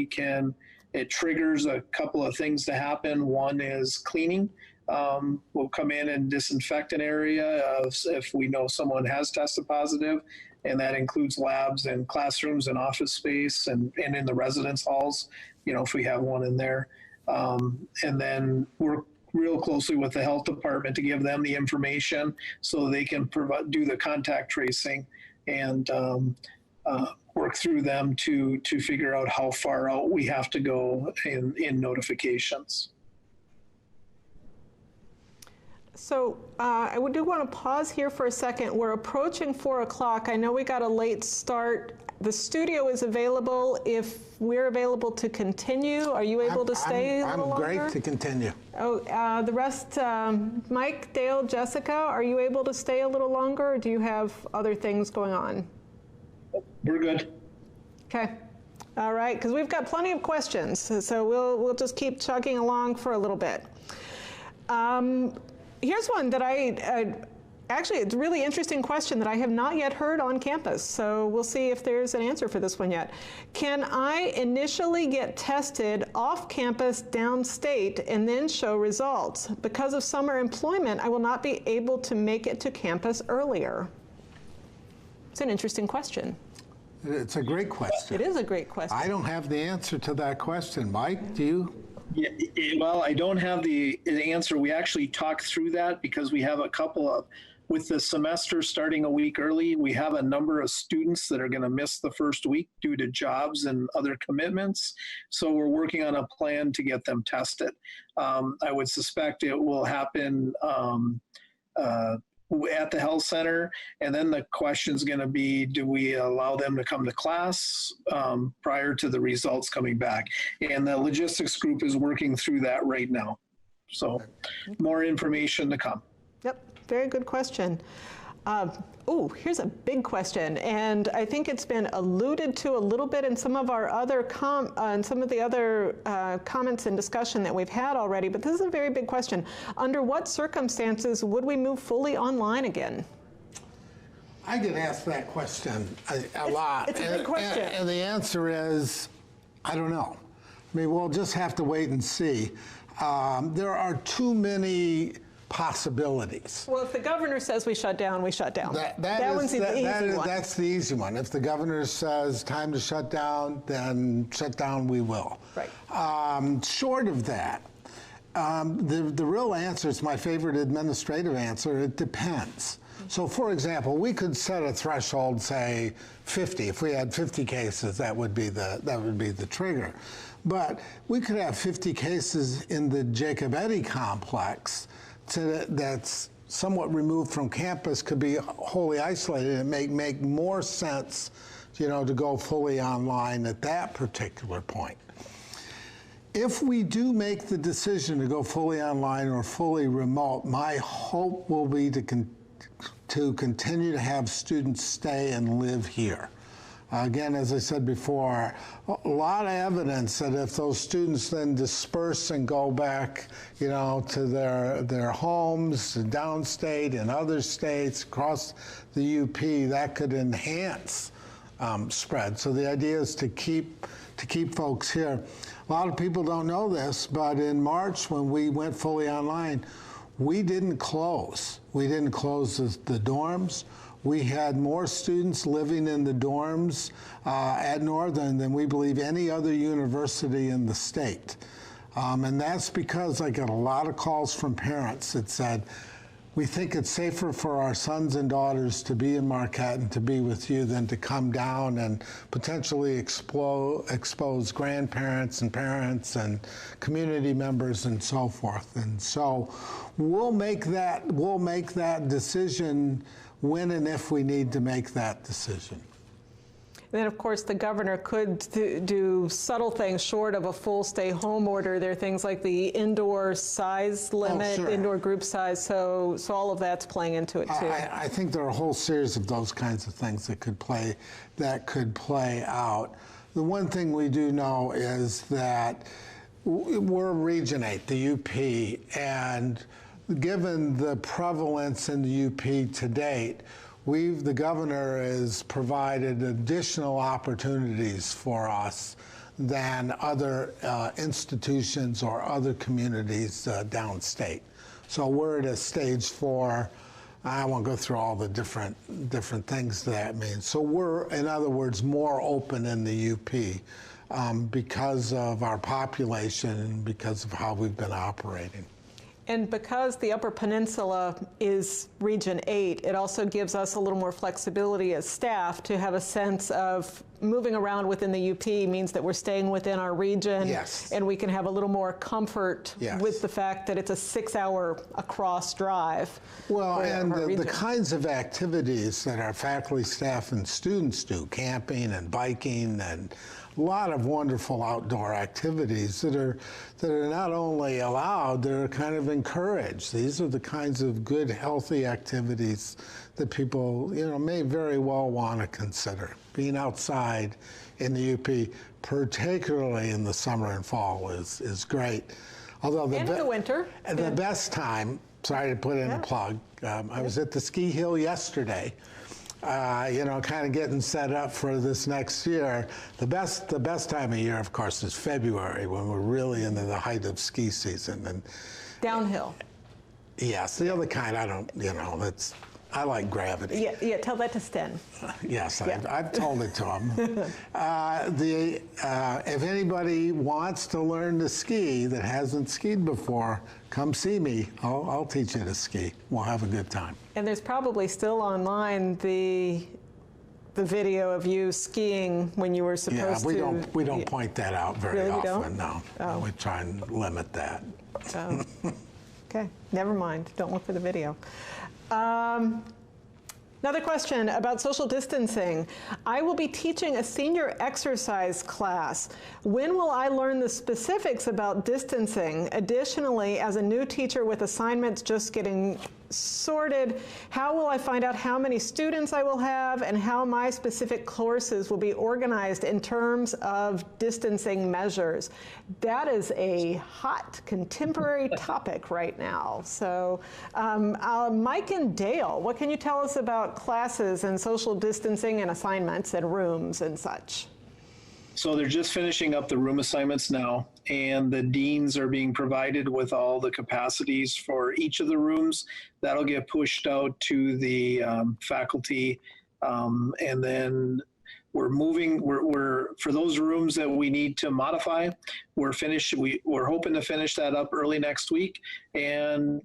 it triggers a couple of things to happen. One is cleaning. We'll come in and disinfect an area if we know someone has tested positive, and that includes labs and classrooms and office space and in the residence halls, you know, if we have one in there. And then work real closely with the health department to give them the information so they can do the contact tracing, and work through them to figure out how far out we have to go in notifications. So I do want to pause here for a second. We're approaching 4 o'clock. I know we got a late start. The studio is available if we're available to continue. Are you able to stay a little longer? I'm great to continue. Oh, the rest, Mike, Dale, Jessica, are you able to stay a little longer, or do you have other things going on? We're good. Okay. All right, because we've got plenty of questions, so we'll just keep chugging along for a little bit. Here's one that actually, it's a really interesting question that I have not yet heard on campus, so we'll see if there's an answer for this one yet. Can I initially get tested off campus downstate and then show results? Because of summer employment, I will not be able to make it to campus earlier. It's an interesting question. It's a great question. It is a great question. I don't have the answer to that question. Mike, do you? Yeah, well, I don't have the answer. We actually talked through that because we have a couple of, with the semester starting a week early, we have a number of students that are going to miss the first week due to jobs and other commitments. So we're working on a plan to get them tested. I would suspect it will happen at the health center. And then the question is going to be, do we allow them to come to class prior to the results coming back? And the logistics group is working through that right now. So more information to come. Yep, very good question. Here's a big question, and I think it's been alluded to a little bit in some of our other comments and discussion that we've had already, but this is a very big question. Under what circumstances would we move fully online again? I get asked that question a lot. It's a big question. And the answer is, I don't know. I mean, we'll just have to wait and see. There are too many possibilities. Well, if the governor says we shut down, we shut down. That one's the easy one. That's the easy one. If the governor says time to shut down, then shut down we will. Right. Short of that, the real answer is my favorite administrative answer, it depends. So for example, we could set a threshold, say 50. If we had 50 cases, that would be the trigger. But we could have 50 cases in the Jacob Eddy complex that's somewhat removed from campus, could be wholly isolated, and make more sense, to go fully online at that particular point. If we do make the decision to go fully online or fully remote, my hope will be to continue to have students stay and live here. Again, as I said before, a lot of evidence that if those students then disperse and go back, to their homes, downstate and other states across the UP, that could enhance spread. So the idea is to keep folks here. A lot of people don't know this, but in March when we went fully online, we didn't close. We didn't close the dorms. We had more students living in the dorms at Northern than we believe any other university in the state. And that's because I got a lot of calls from parents that said, we think it's safer for our sons and daughters to be in Marquette and to be with you than to come down and potentially expose grandparents and parents and community members and so forth. And so we'll make that decision when and if we need to make that decision. And then, of course, the governor could do subtle things short of a full stay-home order. There are things like the indoor size limit, sure. Indoor group size, so all of that's playing into it, too. I think there are a whole series of those kinds of things that could play out. The one thing we do know is that we're Region 8, the UP, and given the prevalence in the UP to date, the governor has provided additional opportunities for us than other institutions or other communities downstate. So we're at a stage 4. I won't go through all the different things that means. So we're, in other words, more open in the UP because of our population and because of how we've been operating. And because the Upper Peninsula is Region 8, it also gives us a little more flexibility as staff to have a sense of moving around within the UP means that we're staying within our region. Yes. And we can have a little more comfort yes. with the fact that it's a 6-hour across drive. Well, and the kinds of activities that our faculty, staff, and students do, camping and biking and a lot of wonderful outdoor activities that are not only allowed, they're kind of encouraged. These are the kinds of good, healthy activities that people, may very well want to consider. Being outside in the UP, particularly in the summer and fall, is great. Although and in the winter. The best time, sorry to put in a plug, I was at the ski hill yesterday. Kind of getting set up for this next year. The best time of year, of course, is February, when we're really into the height of ski season. And downhill. Yes, the other kind, I like gravity. Yeah, tell that to Sten. Yes, yeah. I've told it to him. If anybody wants to learn to ski that hasn't skied before, come see me. I'll teach you to ski. We'll have a good time. And there's probably still online the video of you skiing when you were supposed to. Yeah, we don't point that out very often. No, oh. We try and limit that. Oh. Okay, never mind. Don't look for the video. Another question about social distancing. I will be teaching a senior exercise class. When will I learn the specifics about distancing? Additionally, as a new teacher with assignments just getting sorted, how will I find out how many students I will have and how my specific courses will be organized in terms of distancing measures? That is a hot contemporary topic right now. So Mike and Dale, what can you tell us about classes and social distancing and assignments and rooms and such? So they're just finishing up the room assignments now. and the deans are being provided with all the capacities for each of the rooms. That'll get pushed out to the faculty, and then we're moving. We're for those rooms that we need to modify. We're hoping to finish that up early next week, and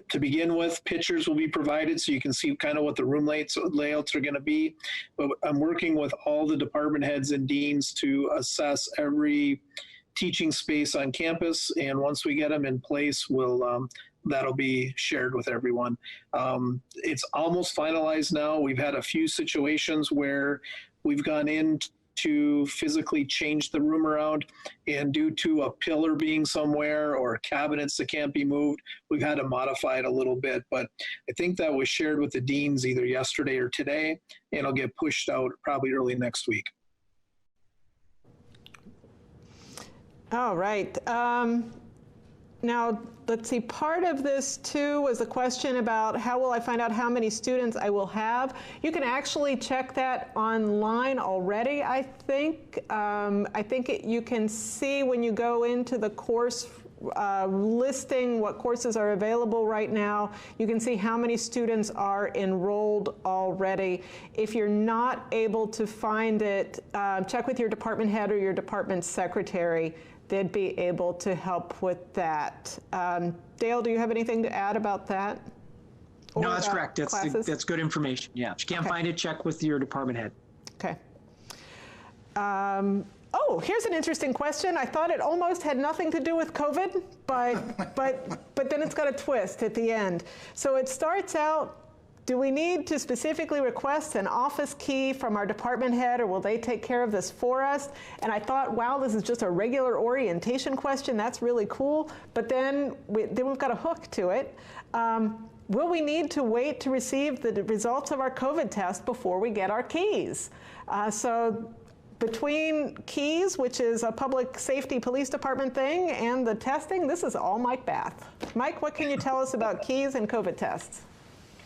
to begin with, pictures will be provided so you can see kind of what the room layouts are going to be. But I'm working with all the department heads and deans to assess every teaching space on campus, and once we get them in place, that'll be shared with everyone. It's almost finalized now. We've had a few situations where we've gone in to physically change the room around, and due to a pillar being somewhere or cabinets that can't be moved, we've had to modify it a little bit. But I think that was shared with the deans either yesterday or today, and it'll get pushed out probably early next week. All right. Now, let's see, part of this too was a question about how will I find out how many students I will have. You can actually check that online already, I think. You can see when you go into the course listing what courses are available right now. You can see how many students are enrolled already. If you're not able to find it, check with your department head or your department secretary. They'd be able to help with that. Dale, do you have anything to add about that? No, that's correct. That's good information. Yeah, if you can't find it, check with your department head. Okay. Oh, here's an interesting question. I thought it almost had nothing to do with COVID, but then it's got a twist at the end. So it starts out, do we need to specifically request an office key from our department head, or will they take care of this for us? And I thought, wow, this is just a regular orientation question. That's really cool. But then we've got a hook to it. Will we need to wait to receive the results of our COVID test before we get our keys? So between keys, which is a public safety police department thing, and the testing, this is all Mike Bath. Mike, what can you tell us about keys and COVID tests?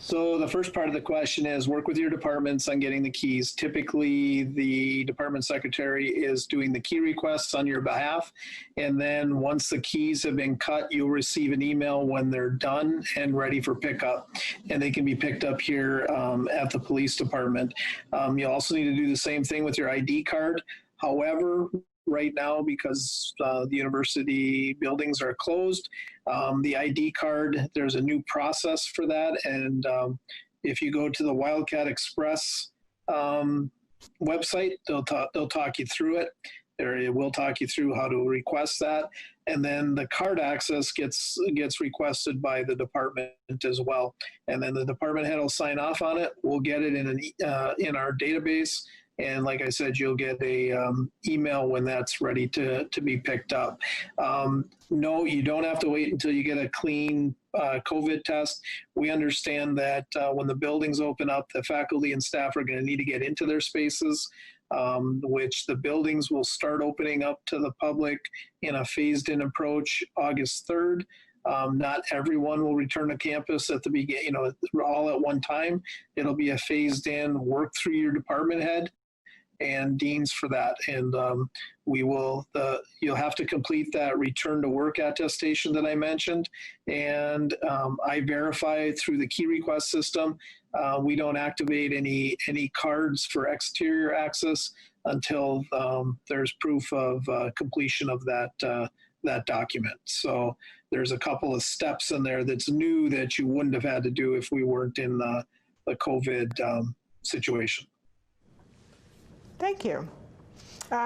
So the first part of the question is work with your departments on getting the keys. Typically, the department secretary is doing the key requests on your behalf. And then once the keys have been cut, you'll receive an email when they're done and ready for pickup. And they can be picked up here at the police department. You'll also need to do the same thing with your ID card. However, right now, because the university buildings are closed, the ID card, there's a new process for that. And if you go to the Wildcat Express website, they'll talk you through it. It will talk you through how to request that. And then the card access gets requested by the department as well. And then the department head will sign off on it. We'll get it in our database. And like I said, you'll get a email when that's ready to be picked up. No, you don't have to wait until you get a clean COVID test. We understand that when the buildings open up, the faculty and staff are going to need to get into their spaces, which the buildings will start opening up to the public in a phased-in approach August 3rd. Not everyone will return to campus at the beginning, all at one time. It'll be a phased-in, work through your department head and deans for that. And you'll have to complete that return to work attestation that I mentioned. And I verify through the key request system. We don't activate any cards for exterior access until there's proof of completion of that document. So there's a couple of steps in there that's new that you wouldn't have had to do if we weren't in the COVID situation. Thank you.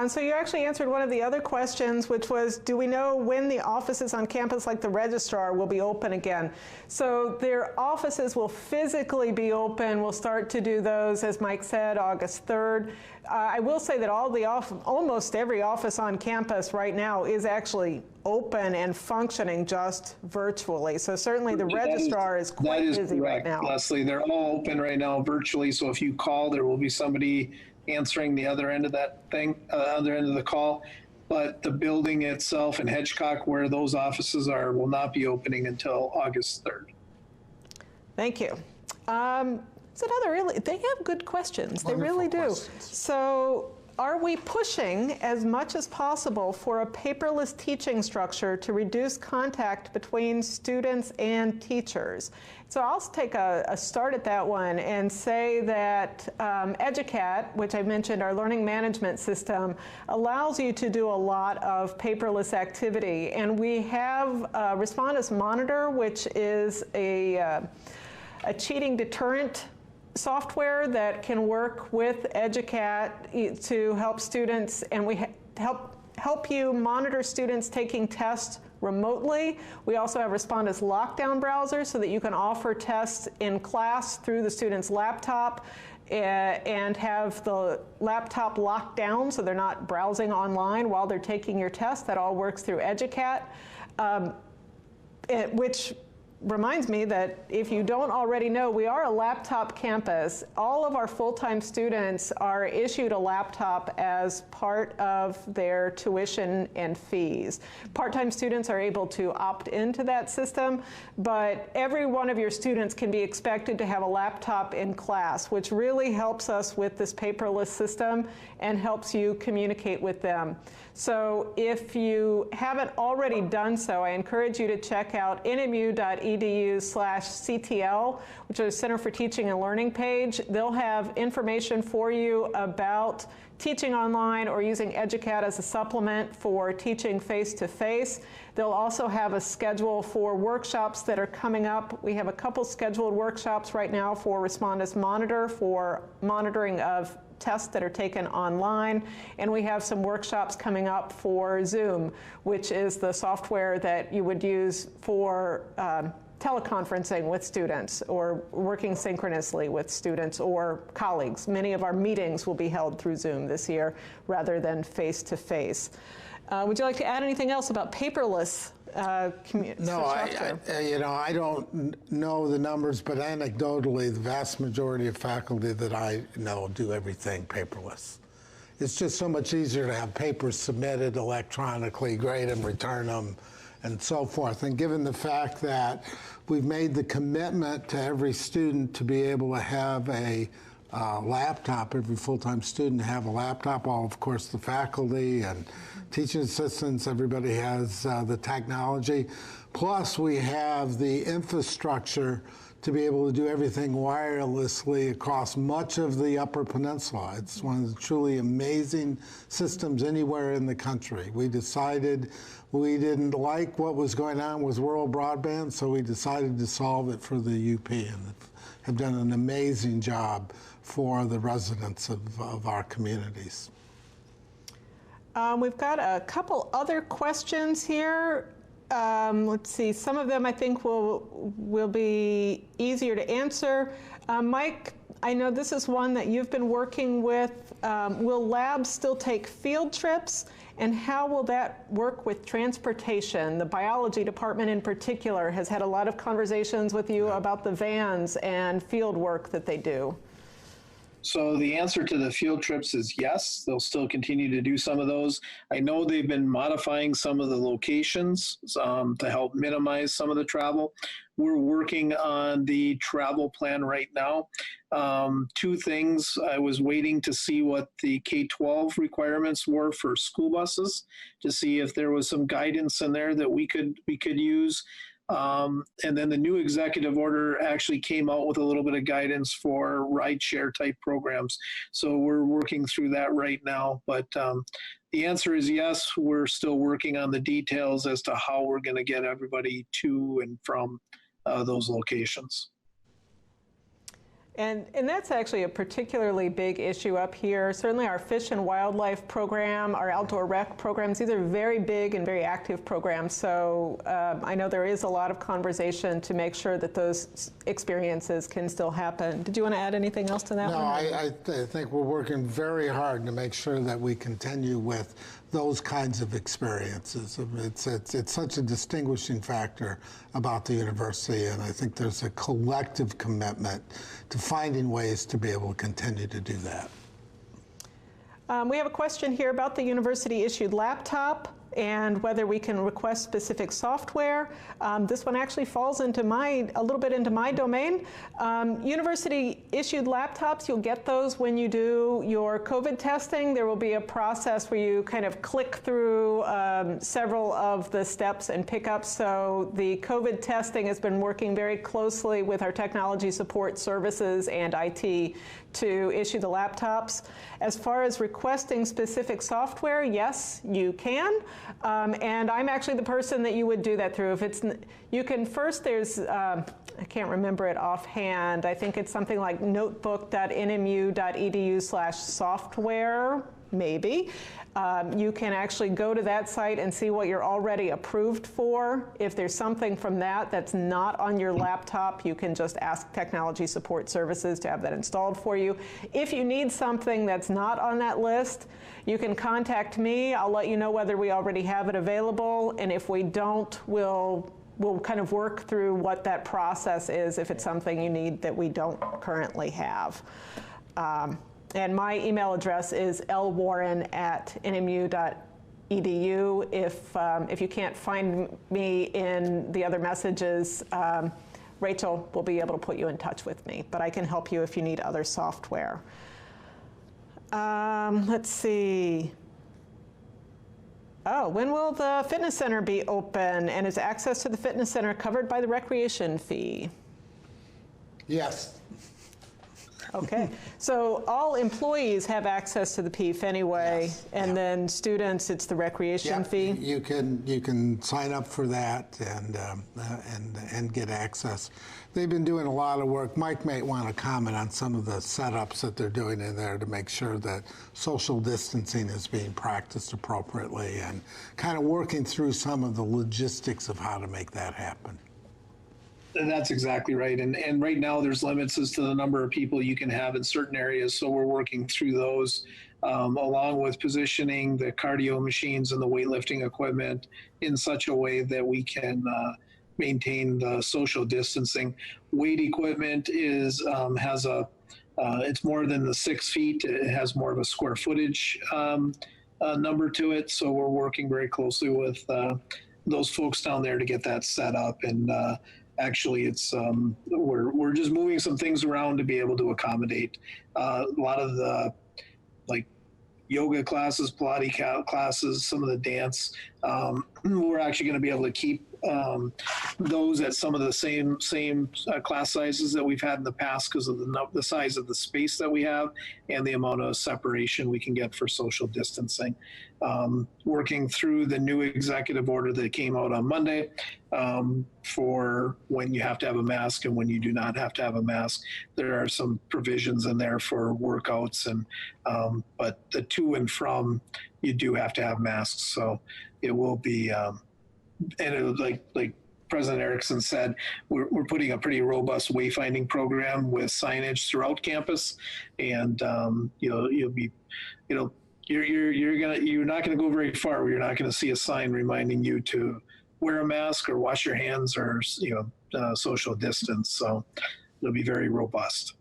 So you actually answered one of the other questions, which was, do we know when the offices on campus, like the registrar, will be open again? So their offices will physically be open. We'll start to do those, as Mike said, August 3rd. I will say that almost every office on campus right now is actually open and functioning just virtually. So certainly the registrar is quite busy right now. Leslie, they're all open right now virtually. So if you call, there will be somebody answering the other end of that thing, other end of the call. But the building itself in Hedgecock, where those offices are, will not be opening until August 3rd. Thank you. It's another they have good questions. Wonderful. They really do. Questions. So are we pushing as much as possible for a paperless teaching structure to reduce contact between students and teachers? So I'll take a start at that one and say that Educat, which I mentioned, our learning management system, allows you to do a lot of paperless activity. And we have Respondus Monitor, which is a cheating deterrent software that can work with Educat to help students, and we help you monitor students taking tests remotely. We also have Respondus Lockdown Browser so that you can offer tests in class through the student's laptop and have the laptop locked down so they're not browsing online while they're taking your test. That all works through Educat, which reminds me that if you don't already know, we are a laptop campus. All of our full-time students are issued a laptop as part of their tuition and fees. Part-time students are able to opt into that system, but every one of your students can be expected to have a laptop in class, which really helps us with this paperless system and helps you communicate with them. So if you haven't already done so, I encourage you to check out nmu.edu/CTL, which is Center for Teaching and Learning page. They'll have information for you about teaching online or using Educat as a supplement for teaching face-to-face. They'll also have a schedule for workshops that are coming up. We have a couple scheduled workshops right now for Respondus Monitor for monitoring of tests that are taken online, and we have some workshops coming up for Zoom, which is the software that you would use for teleconferencing with students or working synchronously with students or colleagues. Many of our meetings will be held through Zoom this year rather than face-to-face. Would you like to add anything else about paperless No, I don't know the numbers, but anecdotally, the vast majority of faculty that I know do everything paperless. It's just so much easier to have papers submitted electronically, grade them, return them, and so forth. And given the fact that we've made the commitment to every student to be able to have a laptop, every full-time student to have a laptop, all, of course, the faculty and teaching assistants, everybody has the technology. Plus, we have the infrastructure to be able to do everything wirelessly across much of the Upper Peninsula. It's one of the truly amazing systems anywhere in the country. We decided we didn't like what was going on with rural broadband, so we decided to solve it for the UP and have done an amazing job for the residents of our communities. We've got a couple other questions here. Let's see, some of them I think will be easier to answer. Mike, I know this is one that you've been working with. Will labs still take field trips? And how will that work with transportation? The biology department in particular has had a lot of conversations with you about the vans and field work that they do. So the answer to the field trips is yes, they'll still continue to do some of those. I know they've been modifying some of the locations to help minimize some of the travel. We're working on the travel plan right now. Two things, I was waiting to see what the K-12 requirements were for school buses to see if there was some guidance in there that we could use. And then the new executive order actually came out with a little bit of guidance for rideshare type programs. So we're working through that right now. But the answer is yes, we're still working on the details as to how we're going to get everybody to and from those locations. And that's actually a particularly big issue up here. Certainly our fish and wildlife program, our outdoor rec programs, these are very big and very active programs. So I know there is a lot of conversation to make sure that those experiences can still happen. Did you want to add anything else to that one? No, I think we're working very hard to make sure that we continue with those kinds of experiences. It's such a distinguishing factor about the university, and I think there's a collective commitment to finding ways to be able to continue to do that. We have a question here about the university-issued laptop. and whether we can request specific software. This one actually falls into a little bit into my domain. University issued laptops, you'll get those when you do your COVID testing. There will be a process where you kind of click through several of the steps and pick up. So the COVID testing has been working very closely with our technology support services and IT to issue the laptops. As far as requesting specific software, yes, you can. And I'm actually the person that you would do that through. If it's, you can first, there's, I can't remember it offhand. I think it's something like notebook.nmu.edu/software, maybe. You can actually go to that site and see what you're already approved for. If there's something from that that's not on your laptop, you can just ask Technology Support Services to have that installed for you. If you need something that's not on that list, you can contact me. I'll let you know whether we already have it available, and if we don't, we'll kind of work through what that process is if it's something you need that we don't currently have. And my email address is lwarren@nmu.edu. If you can't find me in the other messages, Rachel will be able to put you in touch with me, but I can help you if you need other software. Let's see. Oh, when will the fitness center be open, and is access to the fitness center covered by the recreation fee? Yes. Okay, so all employees have access to the PEEF anyway, Yes. and then students, it's the recreation fee? You can sign up for that and get access. They've been doing a lot of work. Mike might want to comment on some of the setups that they're doing in there to make sure that social distancing is being practiced appropriately, and kind of working through some of the logistics of how to make that happen. That's exactly right. And right now there's limits as to the number of people you can have in certain areas. So we're working through those along with positioning the cardio machines and the weightlifting equipment in such a way that we can maintain the social distancing. Weight equipment is it's more than the 6 feet. It has more of a square footage number to it. So we're working very closely with those folks down there to get that set up. And actually, it's we're just moving some things around to be able to accommodate a lot of the yoga classes, Pilates classes, some of the dance. We're actually going to be able to keep those at some of the same class sizes that we've had in the past because of the size of the space that we have and the amount of separation we can get for social distancing. Working through the new executive order that came out on Monday for when you have to have a mask and when you do not have to have a mask. There are some provisions in there for workouts, and but the to and from, you do have to have masks. So it will be, and it was like President Erickson said, we're putting a pretty robust wayfinding program with signage throughout campus, and you'll be, you're not going to go very far where you're not going to see a sign reminding you to wear a mask or wash your hands or social distance. So it'll be very robust.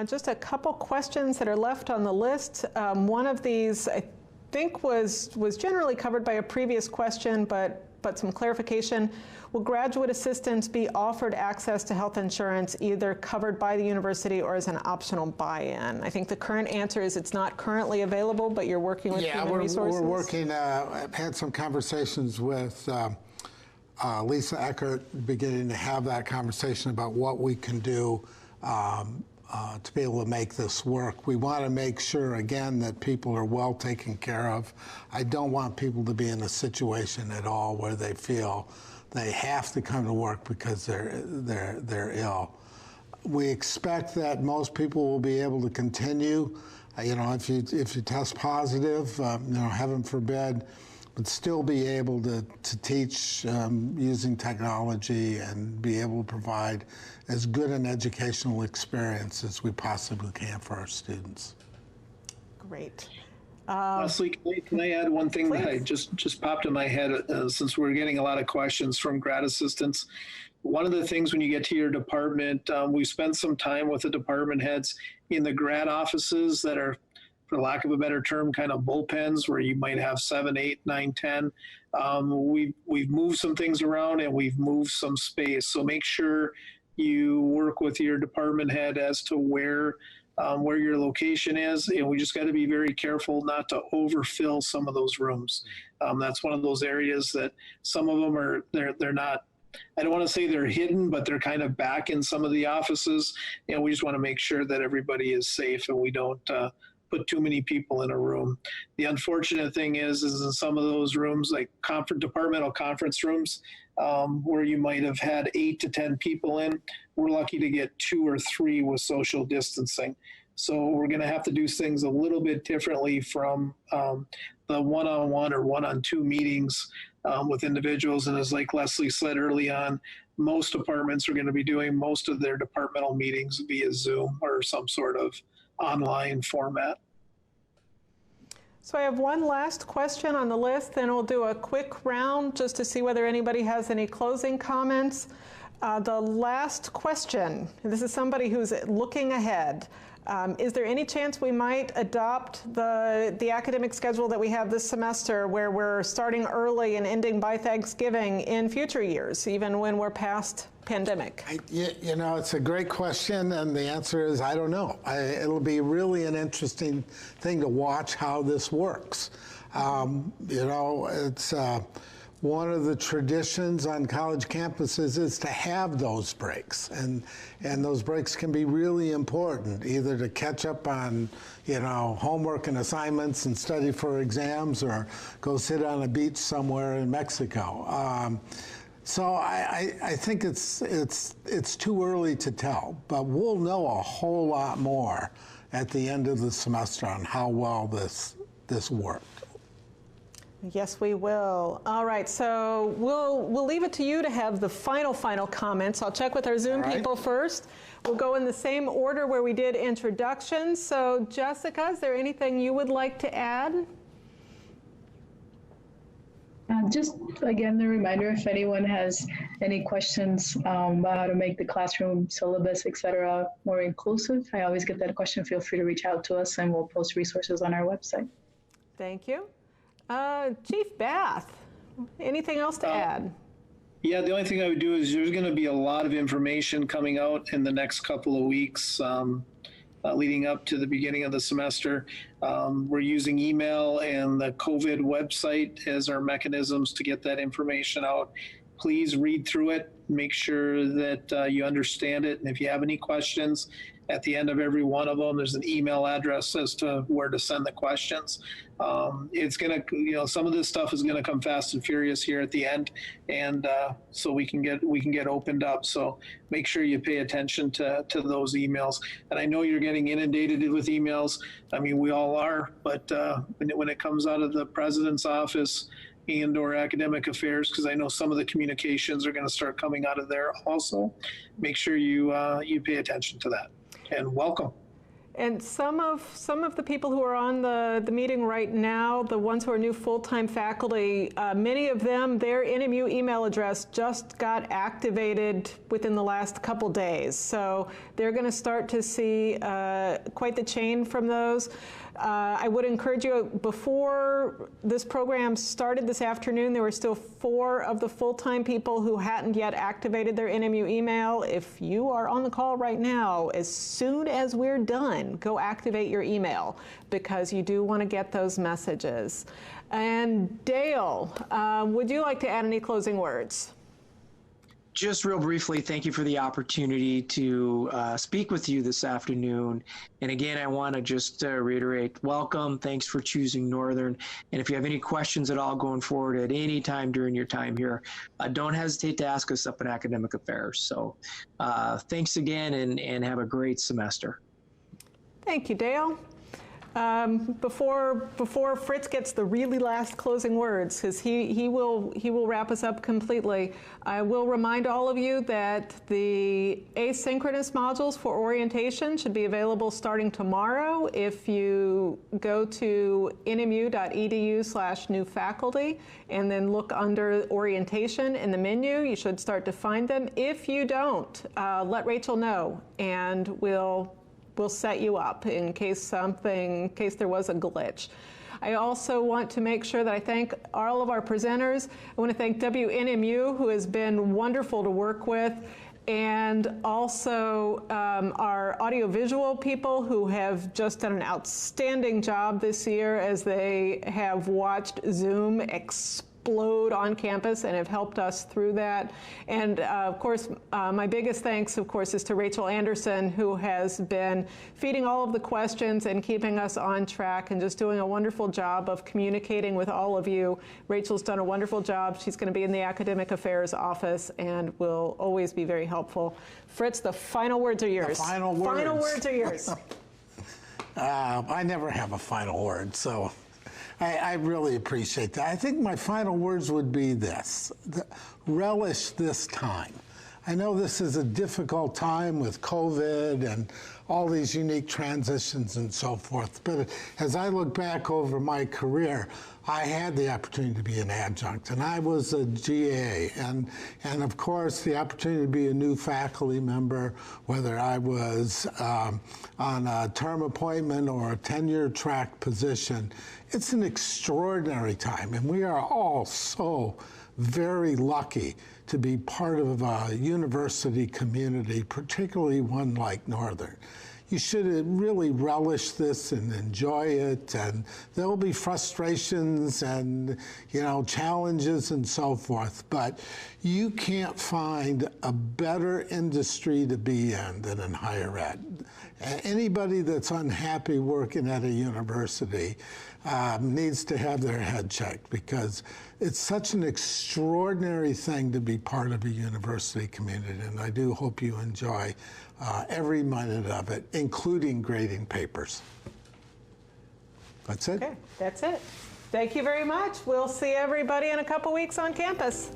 Just a couple questions that are left on the list. One of these I think was generally covered by a previous question, but some clarification. Will graduate assistants be offered access to health insurance either covered by the university or as an optional buy-in? I think the current answer is it's not currently available, but you're working with human resources. We're working. I've had some conversations with Lisa Eckert, beginning to have that conversation about what we can do to be able to make this work. We want to make sure, again, that people are well taken care of. I don't want people to be in a situation at all where they feel they have to come to work because they're ill. We expect that most people will be able to continue. If you test positive, heaven forbid, but still be able to teach using technology and be able to provide as good an educational experience as we possibly can for our students. Great. Leslie, can I add one thing Please. that I just popped in my head since we're getting a lot of questions from grad assistants? One of the things when you get to your department, we spend some time with the department heads in the grad offices that are for lack of a better term, kind of bullpens where you might have 7, 8, 9, 10. We've moved some things around and we've moved some space. So make sure you work with your department head as to where your location is, and we just got to be very careful not to overfill some of those rooms. That's one of those areas that some of them are they're not. I don't want to say they're hidden, but they're kind of back in some of the offices, and we just want to make sure that everybody is safe and we don't put too many people in a room. The unfortunate thing is in some of those rooms, like departmental conference rooms, where you might have had 8 to 10 people in, we're lucky to get 2 or 3 with social distancing. So we're going to have to do things a little bit differently from the one-on-one or one-on-2 meetings with individuals. And as like Leslie said early on, most departments are going to be doing most of their departmental meetings via Zoom or some sort of online format. So I have one last question on the list, then we'll do a quick round just to see whether anybody has any closing comments. The last question, this is somebody who's looking ahead. Is there any chance we might adopt the academic schedule that we have this semester where we're starting early and ending by Thanksgiving in future years, even when we're past pandemic? You know, it's a great question, and the answer is I don't know. It'll be really an interesting thing to watch how this works. You know, it's one of the traditions on college campuses is to have those breaks, and those breaks can be really important, either to catch up on, you know, homework and assignments and study for exams, or go sit on a beach somewhere in Mexico. So I think it's too early to tell, but we'll know a whole lot more at the end of the semester on how well this worked. Yes, we will. All right, so we'll leave it to you to have the final comments. I'll check with our Zoom people first. We'll go in the same order where we did introductions. So Jessica, is there anything you would like to add? Just again, the reminder, if anyone has any questions about how to make the classroom syllabus, et cetera, more inclusive, I always get that question. Feel free to reach out to us and we'll post resources on our website. Thank you. Chief Bath, anything else to add? Yeah, the only thing I would do is there's going to be a lot of information coming out in the next couple of weeks leading up to the beginning of the semester. We're using email and the Covet website as our mechanisms to get that information out. Please read through it, make sure that you understand it, and if you have any questions, at the end of every one of them, there's an email address as to where to send the questions. It's gonna, you know, some of this stuff is gonna come fast and furious here at the end, and so we can get opened up. So make sure you pay attention to those emails. And I know you're getting inundated with emails. I mean, we all are, but when it comes out of the president's office and/or academic affairs, because I know some of the communications are going to start coming out of there also, make sure you pay attention to that. And welcome. And some of the people who are on the meeting right now, the ones who are new full-time faculty, many of them, their NMU email address just got activated within the last couple days. So they're going to start to see quite the chain from those. I would encourage you, before this program started this afternoon, there were still 4 of the full-time people who hadn't yet activated their NMU email. If you are on the call right now, as soon as we're done, go activate your email, because you do want to get those messages. And Dale, would you like to add any closing words? Just real briefly, thank you for the opportunity to speak with you this afternoon. And again, I want to just reiterate, welcome, thanks for choosing Northern. And if you have any questions at all going forward at any time during your time here, don't hesitate to ask us up in Academic Affairs. So thanks again, and have a great semester. Thank you, Dale. Before Fritz gets the really last closing words, because he will wrap us up completely, I will remind all of you that the asynchronous modules for orientation should be available starting tomorrow. If you go to nmu.edu/new faculty and then look under orientation in the menu, you should start to find them. If you don't, let Rachel know, and we'll we'll set you up in case there was a glitch. I also want to make sure that I thank all of our presenters. I want to thank WNMU, who has been wonderful to work with, and also our audiovisual people who have just done an outstanding job this year as they have watched Zoom explode on campus and have helped us through that. And of course, my biggest thanks, of course, is to Rachel Anderson, who has been feeding all of the questions and keeping us on track and just doing a wonderful job of communicating with all of you. Rachel's done a wonderful job. She's going to be in the Academic Affairs office and will always be very helpful. Fritz, the final words are yours. The final words. Final words are yours. I never have a final word, so I really appreciate that. I think my final words would be this: relish this time. I know this is a difficult time with COVID and all these unique transitions and so forth, but as I look back over my career, I had the opportunity to be an adjunct, and I was a GA, and of course the opportunity to be a new faculty member, whether I was on a term appointment or a tenure track position. It's an extraordinary time, and we are all so very lucky to be part of a university community, particularly one like Northern. You should really relish this and enjoy it, and there will be frustrations and, you know, challenges and so forth, but you can't find a better industry to be in than in higher ed. Anybody that's unhappy working at a university needs to have their head checked, because it's such an extraordinary thing to be part of a university community, and I do hope you enjoy every minute of it, including grading papers. That's it. Okay, that's it. Thank you very much. We'll see everybody in a couple weeks on campus.